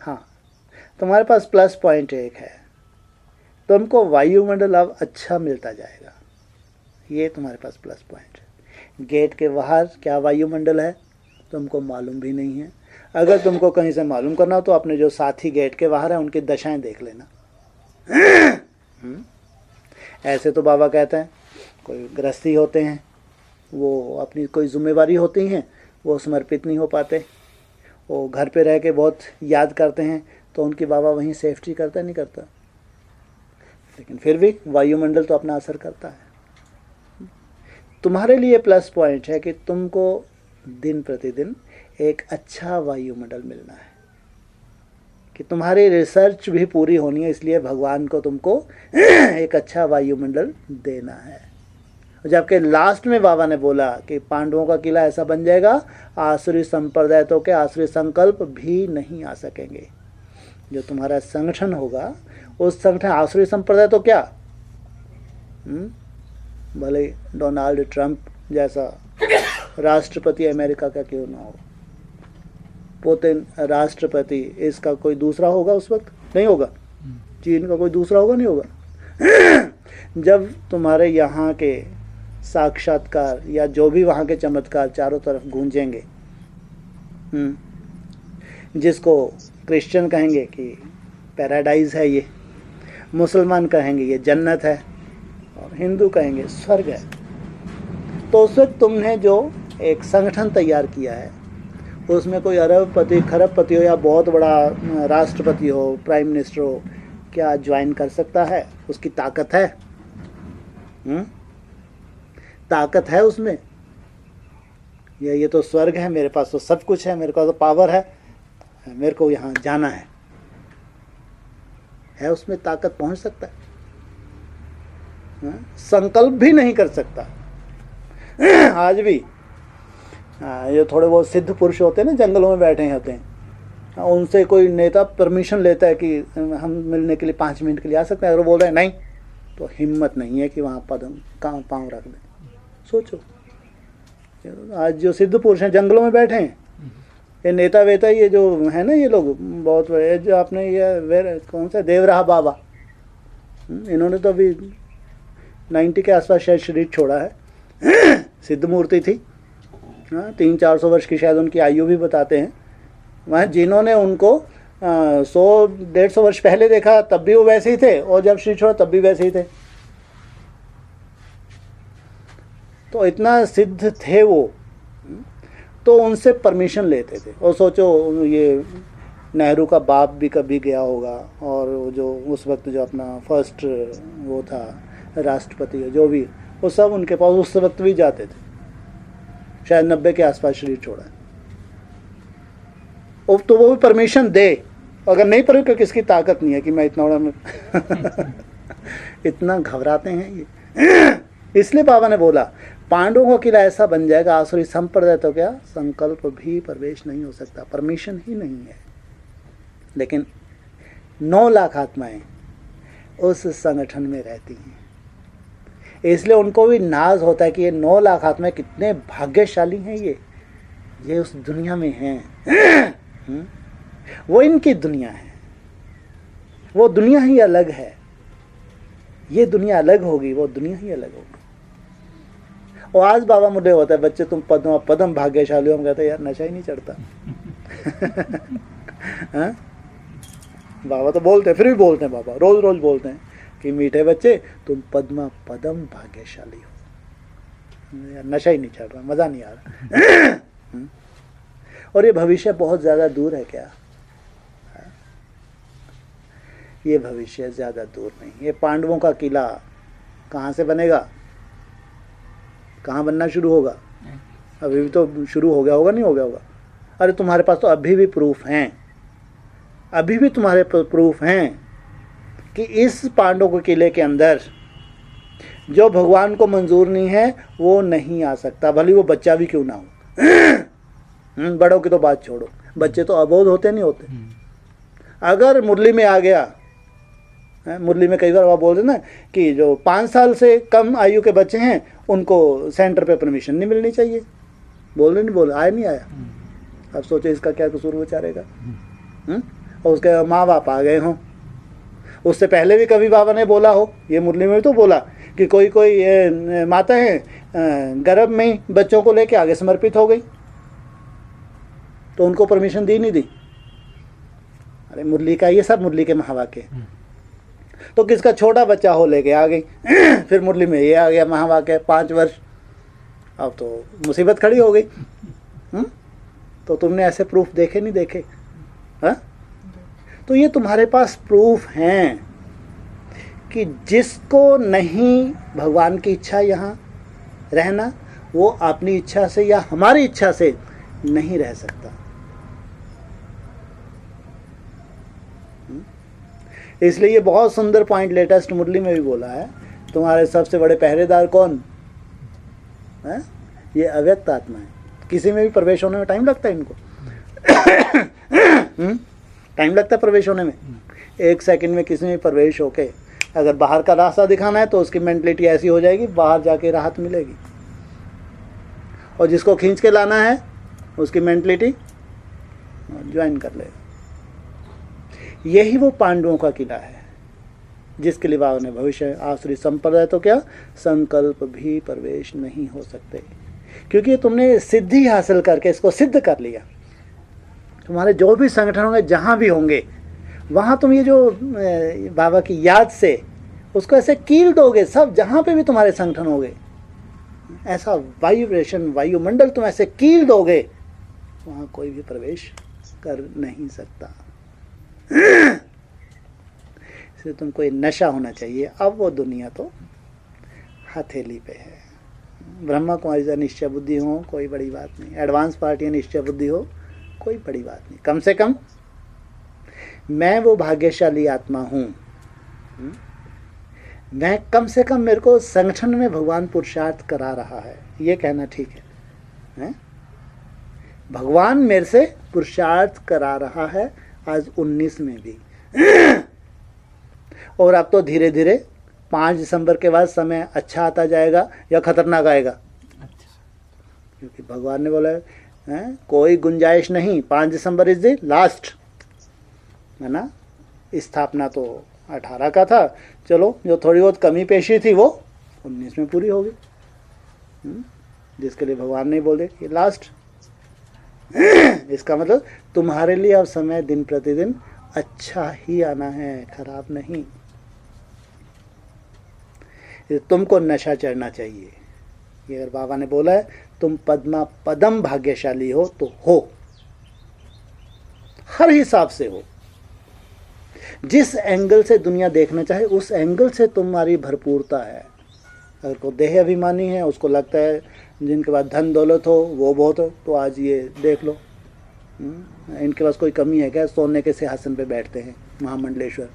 हाँ, तुम्हारे पास प्लस पॉइंट एक है, तुमको वायुमंडल अब अच्छा मिलता जाएगा। ये तुम्हारे पास प्लस पॉइंट है। गेट के बाहर क्या वायुमंडल है तुमको मालूम भी नहीं है। अगर तुमको कहीं से मालूम करना हो तो अपने जो साथी गेट के बाहर हैं उनकी दशाएं देख लेना। ऐसे तो बाबा कहते हैं कोई गृहस्थी होते हैं, वो अपनी कोई जिम्मेवारी होती हैं, वो समर्पित नहीं हो पाते, वो घर पे रह के बहुत याद करते हैं, तो उनकी बाबा वहीं सेफ्टी करता नहीं करता, लेकिन फिर भी वायुमंडल तो अपना असर करता है। तुम्हारे लिए प्लस पॉइंट है कि तुमको दिन प्रतिदिन एक अच्छा वायुमंडल मिलना है, कि तुम्हारी रिसर्च भी पूरी होनी है, इसलिए भगवान को तुमको एक अच्छा वायुमंडल देना है। जबकि लास्ट में बाबा ने बोला कि पांडवों का किला ऐसा बन जाएगा, आसुरी संप्रदाय तो के आसुरी संकल्प भी नहीं आ सकेंगे। जो तुम्हारा संगठन होगा उस संगठन, आसुरी संप्रदाय तो क्या, भले डोनाल्ड ट्रंप जैसा राष्ट्रपति अमेरिका का क्यों ना हो, पुतिन राष्ट्रपति, इसका कोई दूसरा होगा उस वक्त? नहीं होगा। चीन का कोई दूसरा होगा? नहीं होगा। जब तुम्हारे यहाँ के साक्षात्कार या जो भी वहाँ के चमत्कार चारों तरफ गूंजेंगे, जिसको क्रिश्चियन कहेंगे कि पैराडाइज है ये, मुसलमान कहेंगे ये जन्नत है, और हिंदू कहेंगे स्वर्ग है, तो उस वक्त तुमने जो एक संगठन तैयार किया है, उसमें कोई अरबपति खरबपति हो या बहुत बड़ा राष्ट्रपति हो, प्राइम मिनिस्टर हो, क्या ज्वाइन कर सकता है? उसकी ताकत है? ताकत है उसमें? ये तो स्वर्ग है, मेरे पास तो सब कुछ है, मेरे पास तो पावर है, मेरे को यहाँ जाना है उसमें ताकत? पहुँच सकता है? संकल्प भी नहीं कर सकता। आज भी ये थोड़े बहुत सिद्ध पुरुष होते हैं ना, जंगलों में बैठे होते हैं, उनसे कोई नेता परमिशन लेता है कि हम मिलने के लिए 5 मिनट के लिए आ सकते हैं, अगर वो बोल रहे हैं नहीं, तो हिम्मत नहीं है कि वहाँ पाँव रख दें। सोचो, आज जो सिद्ध पुरुष हैं जंगलों में बैठे हैं, ये नेता वेता ये जो है ना, ये लोग बहुत बड़े, जो आपने ये कौन सा देवराहा बाबा, इन्होंने तो अभी 90 के आसपास शायद शरीर छोड़ा है। सिद्ध मूर्ति थी, हाँ, 300-400 वर्ष की शायद उनकी आयु भी बताते हैं। वहाँ जिन्होंने उनको 100-150 वर्ष पहले देखा तब भी वो वैसे ही थे, और जब शरीर छोड़ा तब भी वैसे ही थे। तो इतना सिद्ध थे वो, तो उनसे परमिशन लेते थे। और सोचो, ये नेहरू का बाप भी कभी गया होगा, और वो जो उस वक्त जो अपना फर्स्ट वो था राष्ट्रपति, जो भी, वो सब उनके पास उस वक्त भी जाते थे। शायद 90 के आसपास शरीर छोड़ा है। तो वो भी परमिशन दे, अगर नहीं पर क्योंकि इसकी ताकत नहीं है कि मैं इतना बड़ा इतना घबराते हैं ये। इसलिए बाबा ने बोला पांडवों का किला ऐसा बन जाएगा, आसुरी संप्रदाय तो क्या संकल्प भी प्रवेश नहीं हो सकता, परमिशन ही नहीं है। लेकिन 9 लाख आत्माएं उस संगठन में रहती हैं, इसलिए उनको भी नाज होता है कि ये 9 लाख आत्माएं कितने भाग्यशाली हैं, ये उस दुनिया में हैं। वो इनकी दुनिया है, वो दुनिया ही अलग है। ये दुनिया अलग होगी, वो दुनिया ही अलग होगी। और आज बाबा मुझे होता है, बच्चे तुम पदम भाग्यशाली हो, हम कहते हैं यार नशा ही नहीं चढ़ता। हाँ? बाबा तो बोलते हैं, फिर भी बोलते हैं, बाबा रोज रोज बोलते हैं कि मीठे बच्चे तुम पदम भाग्यशाली हो। यार नशा ही नहीं चढ़ रहा, मजा नहीं आ रहा। और ये भविष्य बहुत ज्यादा दूर है क्या? ये भविष्य ज्यादा दूर नहीं। ये पांडवों का किला कहाँ से बनेगा, कहाँ बनना शुरू होगा? अभी भी तो शुरू हो गया होगा, नहीं हो गया होगा? अरे तुम्हारे पास तो अभी भी प्रूफ हैं, अभी भी तुम्हारे प्रूफ हैं कि इस पांडवों के किले के अंदर जो भगवान को मंजूर नहीं है वो नहीं आ सकता, भले वो बच्चा भी क्यों ना हो। बड़ों की तो बात छोड़ो, बच्चे तो अबोध होते नहीं होते। अगर मुरली में आ गया, मुरली में कई बार आप बोल रहे ना कि जो 5 साल से कम आयु के बच्चे हैं उनको सेंटर पे परमिशन नहीं मिलनी चाहिए। बोल रहे नहीं, बोल आया नहीं आया। अब सोचो इसका क्या कसूर बेचारेगा। और उसके माँ बाप आ गए हों, उससे पहले भी कभी बाबा ने बोला हो, ये मुरली में भी तो बोला कि कोई माता है गर्भ में ही बच्चों को लेके आगे समर्पित हो गई, तो उनको परमिशन दी नहीं दी। अरे मुरली का ये सब मुरली के महावाक्य। तो किसका छोटा बच्चा हो लेके आ गई, फिर मुरली में ये आ गया महावाक्य 5 वर्ष, अब तो मुसीबत खड़ी हो गई। तो तुमने ऐसे प्रूफ देखे नहीं देखे? हाँ, तो ये तुम्हारे पास प्रूफ हैं कि जिसको नहीं भगवान की इच्छा यहाँ रहना, वो अपनी इच्छा से या हमारी इच्छा से नहीं रह सकता। इसलिए ये बहुत सुंदर पॉइंट लेटेस्ट मुरली में भी बोला है, तुम्हारे सबसे बड़े पहरेदार कौन है? ये अव्यक्त आत्मा है। किसी में भी प्रवेश होने में टाइम लगता है इनको। टाइम लगता है प्रवेश होने में। 1 सेकंड में किसी में प्रवेश होके अगर बाहर का रास्ता दिखाना है तो उसकी मेंटलिटी ऐसी हो जाएगी, बाहर जाके राहत मिलेगी। और जिसको खींच के लाना है उसकी मेंटलिटी ज्वाइन कर लेगा। यही वो पांडवों का किला है जिसके लिए बाबा ने भविष्य आसुरी संप्रदाय तो क्या संकल्प भी प्रवेश नहीं हो सकते, क्योंकि तुमने सिद्धि हासिल करके इसको सिद्ध कर लिया। तुम्हारे जो भी संगठन होंगे, जहाँ भी होंगे, वहाँ तुम ये जो बाबा की याद से उसको ऐसे कील दोगे, सब जहाँ पे भी तुम्हारे संगठन होंगे, ऐसा वाइब्रेशन वायुमंडल तुम ऐसे कील दोगे, वहाँ कोई भी प्रवेश कर नहीं सकता। इसलिए तुमको ये नशा होना चाहिए। अब वो दुनिया तो हथेली पे है। ब्रह्मा कुमारी से निश्चय बुद्धि हो कोई बड़ी बात नहीं, एडवांस पार्टी निश्चय बुद्धि हो कोई बड़ी बात नहीं। कम से कम मैं वो भाग्यशाली आत्मा हूँ, मैं कम से कम मेरे को संगठन में भगवान पुरुषार्थ करा रहा है, ये कहना ठीक है? भगवान मेरे से पुरुषार्थ करा रहा है आज 19 में भी। और अब तो धीरे धीरे 5 दिसंबर के बाद समय अच्छा आता जाएगा या खतरनाक आएगा, क्योंकि भगवान ने बोला है कोई गुंजाइश नहीं, 5 दिसंबर इज द लास्ट, है ना। स्थापना तो 18 का था, चलो जो थोड़ी बहुत कमी पेशी थी वो 19 में पूरी होगी, जिसके लिए भगवान ने बोले कि लास्ट। इसका मतलब तुम्हारे लिए अब समय दिन प्रतिदिन अच्छा ही आना है, खराब नहीं। तुमको नशा चढ़ना चाहिए। ये अगर बाबा ने बोला है तुम पद्मा पदम भाग्यशाली हो तो हो, हर हिसाब से हो। जिस एंगल से दुनिया देखना चाहे उस एंगल से तुम्हारी भरपूरता है। अगर कोई देह अभिमानी है, उसको लगता है जिनके पास धन दौलत हो वो बहुत हो, तो आज ये देख लो इनके पास कोई कमी है क्या? सोने के सिंहासन पे बैठते हैं महामंडलेश्वर,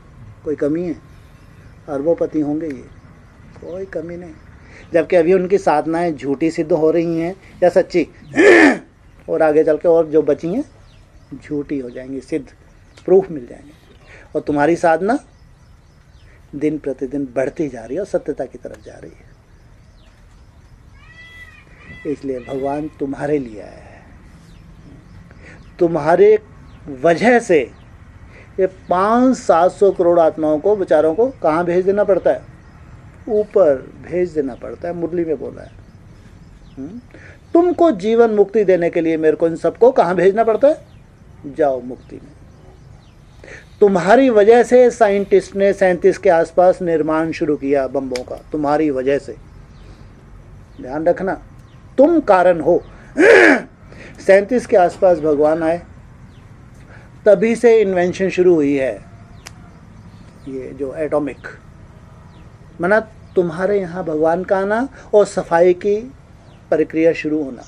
कोई कमी है? अरबोपति होंगे ये, कोई कमी नहीं। जबकि अभी उनकी साधनाएं झूठी सिद्ध हो रही हैं या सच्ची, और आगे चल के और जो बची हैं झूठी हो जाएंगी, सिद्ध प्रूफ मिल जाएंगे। और तुम्हारी साधना दिन प्रतिदिन बढ़ती जा रही है और सत्यता की तरफ जा रही है। इसलिए भगवान तुम्हारे लिए आया है। तुम्हारे वजह से ये 500-700 करोड़ आत्माओं को, बेचारों को कहाँ भेज देना पड़ता है? ऊपर भेज देना पड़ता है। मुरली में बोला है तुमको जीवन मुक्ति देने के लिए मेरे को इन सबको कहाँ भेजना पड़ता है? जाओ मुक्ति में। तुम्हारी वजह से साइंटिस्ट ने 37 के आसपास निर्माण शुरू किया बम्बों का, तुम्हारी वजह से। ध्यान रखना, तुम कारण हो। 37 के आसपास भगवान आए, तभी से इन्वेंशन शुरू हुई है ये जो एटॉमिक, माना तुम्हारे यहाँ भगवान का आना और सफाई की प्रक्रिया शुरू होना।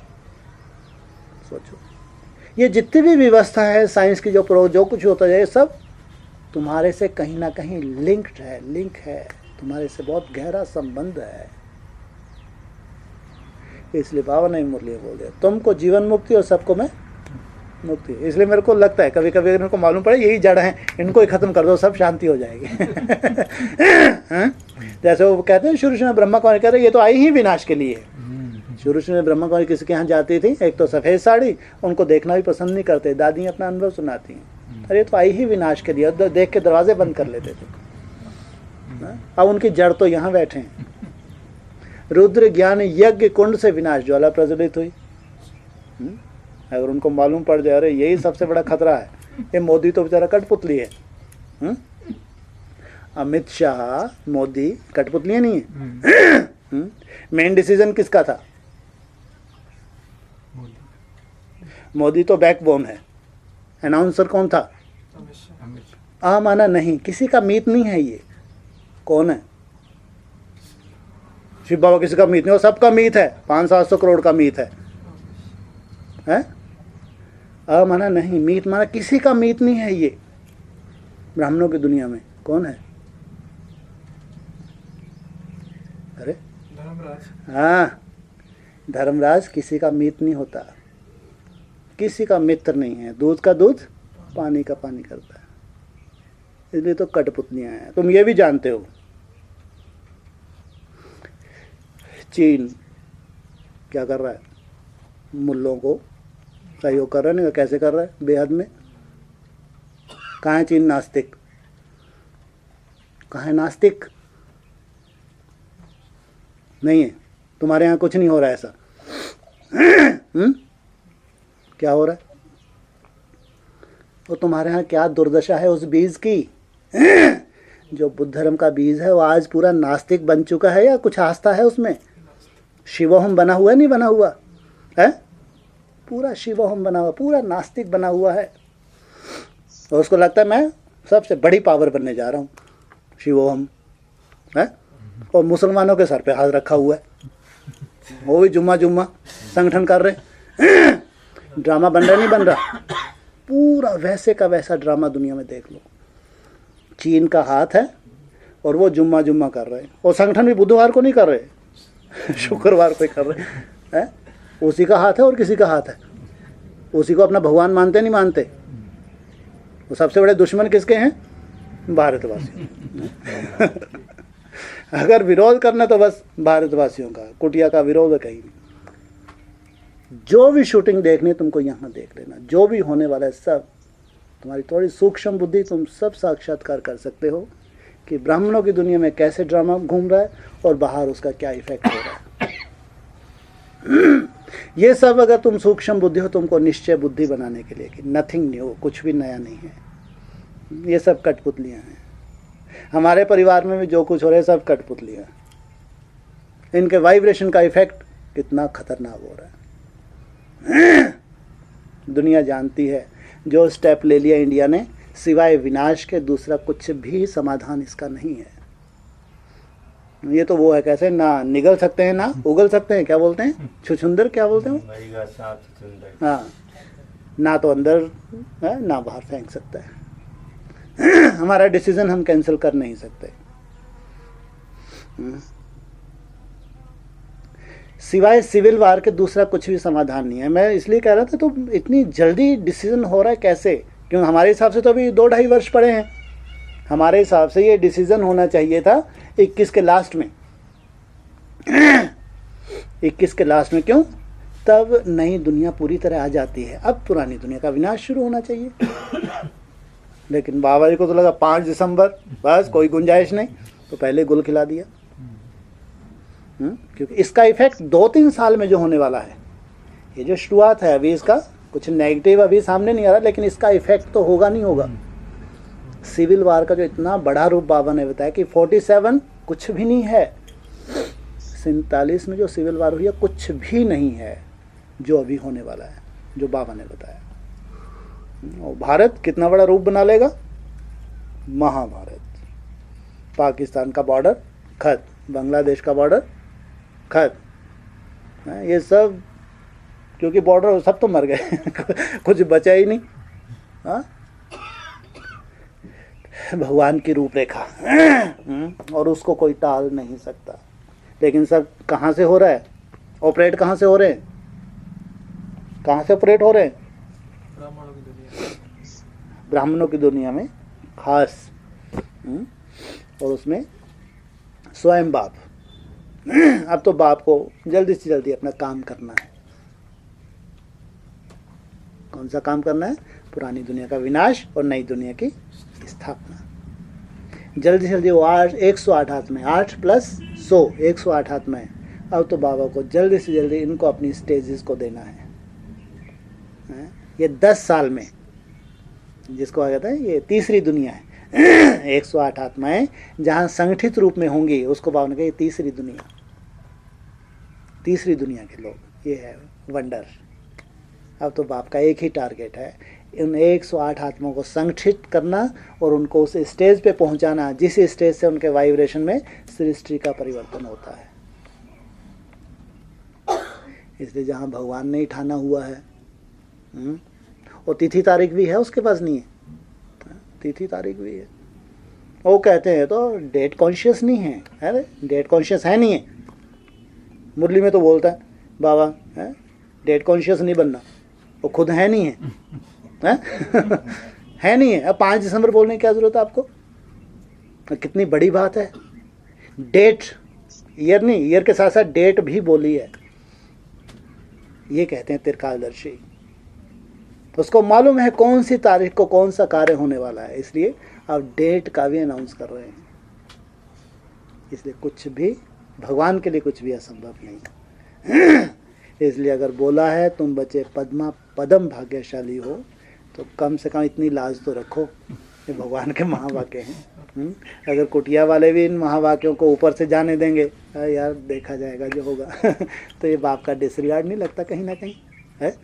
सोचो, ये जितनी भी व्यवस्था है साइंस की, जो कुछ होता है, सब तुम्हारे से कहीं ना कहीं लिंक है, तुम्हारे से बहुत गहरा संबंध है। इसलिए बाबा ने मुरली बोल दिया तुमको जीवन मुक्ति और सबको मैं मुक्ति। इसलिए मेरे को लगता है कभी कभी अगर इनको मालूम पड़े यही जड़ है, इनको ही खत्म कर दो, सब शांति हो जाएगी। जैसे वो कहते हैं शुरू में ब्रह्मा कुमारी कहते हैं ये तो आई ही विनाश के लिए। शुरू में ब्रह्मा कुमारी किसी के यहाँ जाती थी, एक तो सफ़ेद साड़ी, उनको देखना भी पसंद नहीं करते, दादी अपना अनुभव सुनाती हैं, अरे तो आई ही विनाश के लिए, देख के दरवाजे बंद कर लेते थे। अब उनकी जड़ तो यहाँ बैठे हैं। रुद्र ज्ञान यज्ञ कुंड से विनाश ज्वाला प्रज्वलित हुई। अगर उनको मालूम पड़ जाए अरे यही सबसे बड़ा खतरा है, ये मोदी तो बेचारा कठपुतली है। अमित शाह मोदी कठपुतली नहीं है। मेन डिसीजन किसका था? मोदी तो बैकबोन है। अनाउंसर कौन था? आ माना नहीं, किसी का मीत नहीं है ये। कौन है? शिव बाबा किसी का मीत नहीं, वो सबका मीत है, 500-700 करोड़ का मीत है। आ माना नहीं, मीत माना किसी का मीत नहीं है ये। ब्राह्मणों की दुनिया में कौन है? अरे धर्मराज। हाँ, धर्मराज किसी का मीत नहीं होता, किसी का मित्र नहीं है। दूध का दूध, पानी का पानी करता है। इसलिए तो कठपुतलियां हैं। तुम ये भी जानते हो चीन क्या कर रहा है? मुल्लों को सहयोग कर रहा है। नहीं कैसे कर रहा है? बेहद में। कहाँ है चीन नास्तिक? कहाँ है नास्तिक? नहीं है। तुम्हारे यहाँ कुछ नहीं हो रहा है ऐसा। क्या हो रहा है? और तुम्हारे यहाँ क्या दुर्दशा है उस बीज की? जो बुद्ध धर्म का बीज है वो आज पूरा नास्तिक बन चुका है या कुछ आस्था है उसमें? शिवोहम बना हुआ है, नहीं बना हुआ है? पूरा शिवोहम बना हुआ, पूरा नास्तिक बना हुआ है। और उसको लगता है मैं सबसे बड़ी पावर बनने जा रहा हूँ, शिवोहम है। और मुसलमानों के सर पे हाथ रखा हुआ है, वो भी जुम्मा संगठन कर रहे। ड्रामा बन रहा नहीं बन रहा? पूरा वैसे का वैसा ड्रामा दुनिया में देख लो। चीन का हाथ है और वो जुम्मा कर रहे हैं। और संगठन भी बुधवार को नहीं कर रहे, शुक्रवार को ही कर रहे हैं। उसी का हाथ है और किसी का हाथ है? उसी को अपना भगवान मानते नहीं मानते? वो सबसे बड़े दुश्मन किसके हैं? भारतवासियों। अगर विरोध करना तो बस भारतवासियों का, कुटिया का विरोध कहीं नहीं। जो भी शूटिंग देखनी है तुमको यहाँ देख लेना, जो भी होने वाला है सब, तुम्हारी थोड़ी सूक्ष्म बुद्धि तुम सब साक्षात्कार कर सकते हो कि ब्राह्मणों की दुनिया में कैसे ड्रामा घूम रहा है और बाहर उसका क्या इफेक्ट हो रहा है। ये सब अगर तुम सूक्ष्म बुद्धि हो, तुमको निश्चय बुद्धि बनाने के लिए कि नथिंग न्यू, कुछ भी नया नहीं है, ये सब कठपुतलियाँ हैं। हमारे परिवार में भी जो कुछ हो रहा है सब कठपुतलियाँ। इनके वाइब्रेशन का इफेक्ट कितना खतरनाक हो रहा है। दुनिया जानती है जो स्टेप ले लिया इंडिया ने, सिवाय विनाश के दूसरा कुछ भी समाधान इसका नहीं है। ये तो वो है, कैसे ना निगल सकते हैं ना उगल सकते हैं, क्या बोलते हैं, छुछुंदर क्या बोलते हैं, हाँ, ना तो अंदर है ना बाहर फेंक सकता है। हमारा डिसीजन हम कैंसिल कर नहीं सकते। सिवाय सिविल वार के दूसरा कुछ भी समाधान नहीं है। मैं इसलिए कह रहा था तो इतनी जल्दी डिसीजन हो रहा है कैसे, क्योंकि हमारे हिसाब से तो अभी 2-2.5 वर्ष पड़े हैं। हमारे हिसाब से ये डिसीजन होना चाहिए था 21 के लास्ट में। 21 के लास्ट में, क्यों? तब नई दुनिया पूरी तरह आ जाती है। अब पुरानी दुनिया का विनाश शुरू होना चाहिए। लेकिन बाबा जी को तो लगा 5 दिसंबर, बस कोई गुंजाइश नहीं, तो पहले गुल खिला दिया। क्योंकि इसका इफेक्ट 2-3 साल में जो होने वाला है, ये जो शुरुआत है अभी, इसका कुछ नेगेटिव अभी सामने नहीं आ रहा, लेकिन इसका इफेक्ट तो होगा नहीं होगा। सिविल वार का जो इतना बड़ा रूप बाबा ने बताया कि 47 कुछ भी नहीं है, 47 में जो सिविल वार हुई है कुछ भी नहीं है जो अभी होने वाला है, जो बाबा ने बताया। और भारत कितना बड़ा रूप बना लेगा, महाभारत। पाकिस्तान का बॉर्डर खत्म, बांग्लादेश का बॉर्डर खत्म, ये सब क्योंकि बॉर्डर सब तो मर गए कुछ बचा ही नहीं। हाँ, भगवान की रूपरेखा और उसको कोई टाल नहीं सकता। लेकिन सब कहाँ से हो रहा है, ऑपरेट कहाँ से हो रहे हैं, कहाँ से ऑपरेट हो रहे हैं? ब्राह्मणों की दुनिया में खास। और उसमें स्वयं बाप। अब तो बाप को जल्दी से जल्दी अपना काम करना है। कौन सा काम करना है? पुरानी दुनिया का विनाश और नई दुनिया की स्थापना। जल्दी से जल्दी वो 108 हाथ में, 8 + 100, 108 हाथ में। अब तो बाबा को जल्दी से जल्दी इनको अपनी स्टेजेस को देना है। ये 10 साल में, जिसको आ जाता है ये तीसरी दुनिया है। 108 आत्माएं जहाँ संगठित रूप में होंगी, उसको बाबा ने कहा ये तीसरी दुनिया, तीसरी दुनिया के लोग, ये है वंडर। अब तो बाप का एक ही टारगेट है, उन 108 आत्माओं को संगठित करना और उनको उस स्टेज पे पहुंचाना जिस स्टेज से उनके वाइब्रेशन में सृष्टि का परिवर्तन होता है। इसलिए जहाँ भगवान ने ही ठाना हुआ है, और तिथि तारीख भी है उसके पास, नहीं है तिथि तारीख भी है। वो कहते हैं तो डेट कॉन्शियस नहीं है, अरे डेट कॉन्शियस है नहीं है। मुरली में तो बोलता है बाबा है डेट कॉन्शियस नहीं बनना, वो खुद है नहीं है, है नहीं है। अब 5 दिसंबर बोलने की क्या जरूरत है आपको? कितनी बड़ी बात है। डेट, ईयर नहीं, ईयर के साथ साथ डेट भी बोली है। ये कहते हैं त्रिकालदर्शी। उसको मालूम है कौन सी तारीख को कौन सा कार्य होने वाला है, इसलिए अब डेट का भी अनाउंस कर रहे हैं। इसलिए कुछ भी भगवान के लिए कुछ भी असंभव नहीं। इसलिए अगर बोला है तुम बचे पदम भाग्यशाली हो, तो कम से कम इतनी लाज तो रखो, ये भगवान के महावाक्य हैं। अगर कुटिया वाले भी इन महावाक्यों को ऊपर से जाने देंगे, यार देखा जाएगा जो होगा तो ये बाप का डिसरिगार्ड नहीं लगता कहीं ना कहीं है?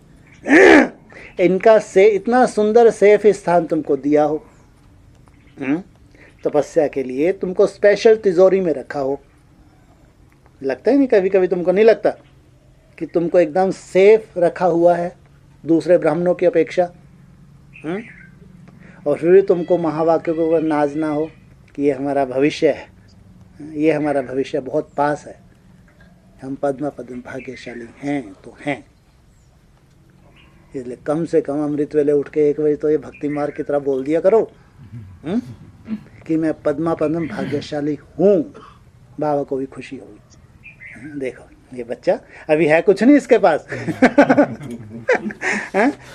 इनका से इतना सुंदर सेफ स्थान तुमको दिया हो, तपस्या के लिए तुमको स्पेशल तिजोरी में रखा हो, लगता ही नहीं कभी कभी तुमको नहीं लगता कि तुमको एकदम सेफ रखा हुआ है दूसरे ब्राह्मणों की अपेक्षा? और फिर भी तुमको महावाक्यों के ऊपर नाजना हो कि ये हमारा भविष्य है, ये हमारा भविष्य बहुत पास है, हम पद्म भाग्यशाली हैं तो हैं। इसलिए कम से कम अमृत वेले उठ के 1 बजे तो ये भक्ति मार्ग की तरह बोल दिया करो कि मैं पद्मा पद्म भाग्यशाली हूँ। बाबा को भी खुशी होगी। देखो ये बच्चा अभी है कुछ नहीं इसके पास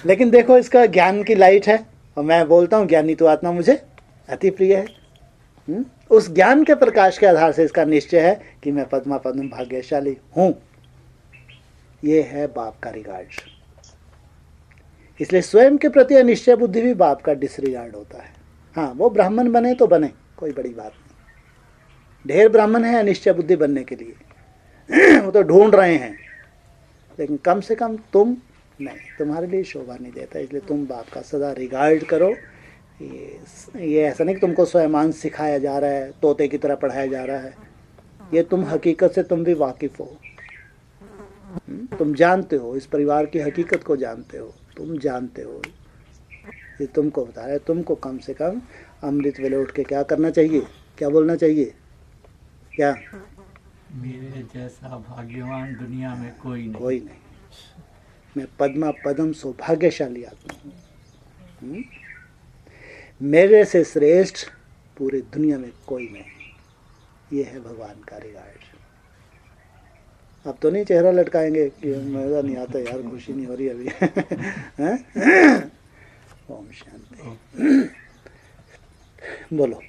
लेकिन देखो इसका ज्ञान की लाइट है। और मैं बोलता हूँ ज्ञानी तो आत्मा मुझे अति प्रिय है। उस ज्ञान के प्रकाश के आधार से इसका निश्चय है कि मैं पद्मा पद्म भाग्यशाली हूँ। ये है बाप का रिगार्ड। इसलिए स्वयं के प्रति अनिश्चय बुद्धि भी बाप का डिसरिगार्ड होता है। हाँ, वो ब्राह्मण बने तो बने, कोई बड़ी बात नहीं। ढेर ब्राह्मण है अनिश्चय बुद्धि बनने के लिए वो तो ढूंढ रहे हैं, लेकिन कम से कम तुम नहीं, तुम्हारे लिए शोभा नहीं देता। इसलिए तुम बाप का सदा रिगार्ड करो। ये ऐसा नहीं कि तुमको स्वयं सिखाया जा रहा है, तोते की तरह पढ़ाया जा रहा है। ये तुम हकीकत से तुम भी वाकिफ हो। तुम जानते हो, इस परिवार की हकीकत को जानते हो, तुम जानते हो। ये तुमको बता रहा है। तुमको कम से कम अमृत वेले उठ के क्या करना चाहिए, क्या बोलना चाहिए? क्या? मेरे जैसा भाग्यवान दुनिया में कोई नहीं। कोई नहीं। मैं पद्मा पद्म सौभाग्यशाली आत्मा हूँ। मेरे से श्रेष्ठ पूरी दुनिया में कोई नहीं। ये है भगवान का रिगार्ड। अब तो नहीं चेहरा लटकाएंगे कि मजा नहीं आता यार, खुशी नहीं हो रही अभी ओम शांति। बोलो।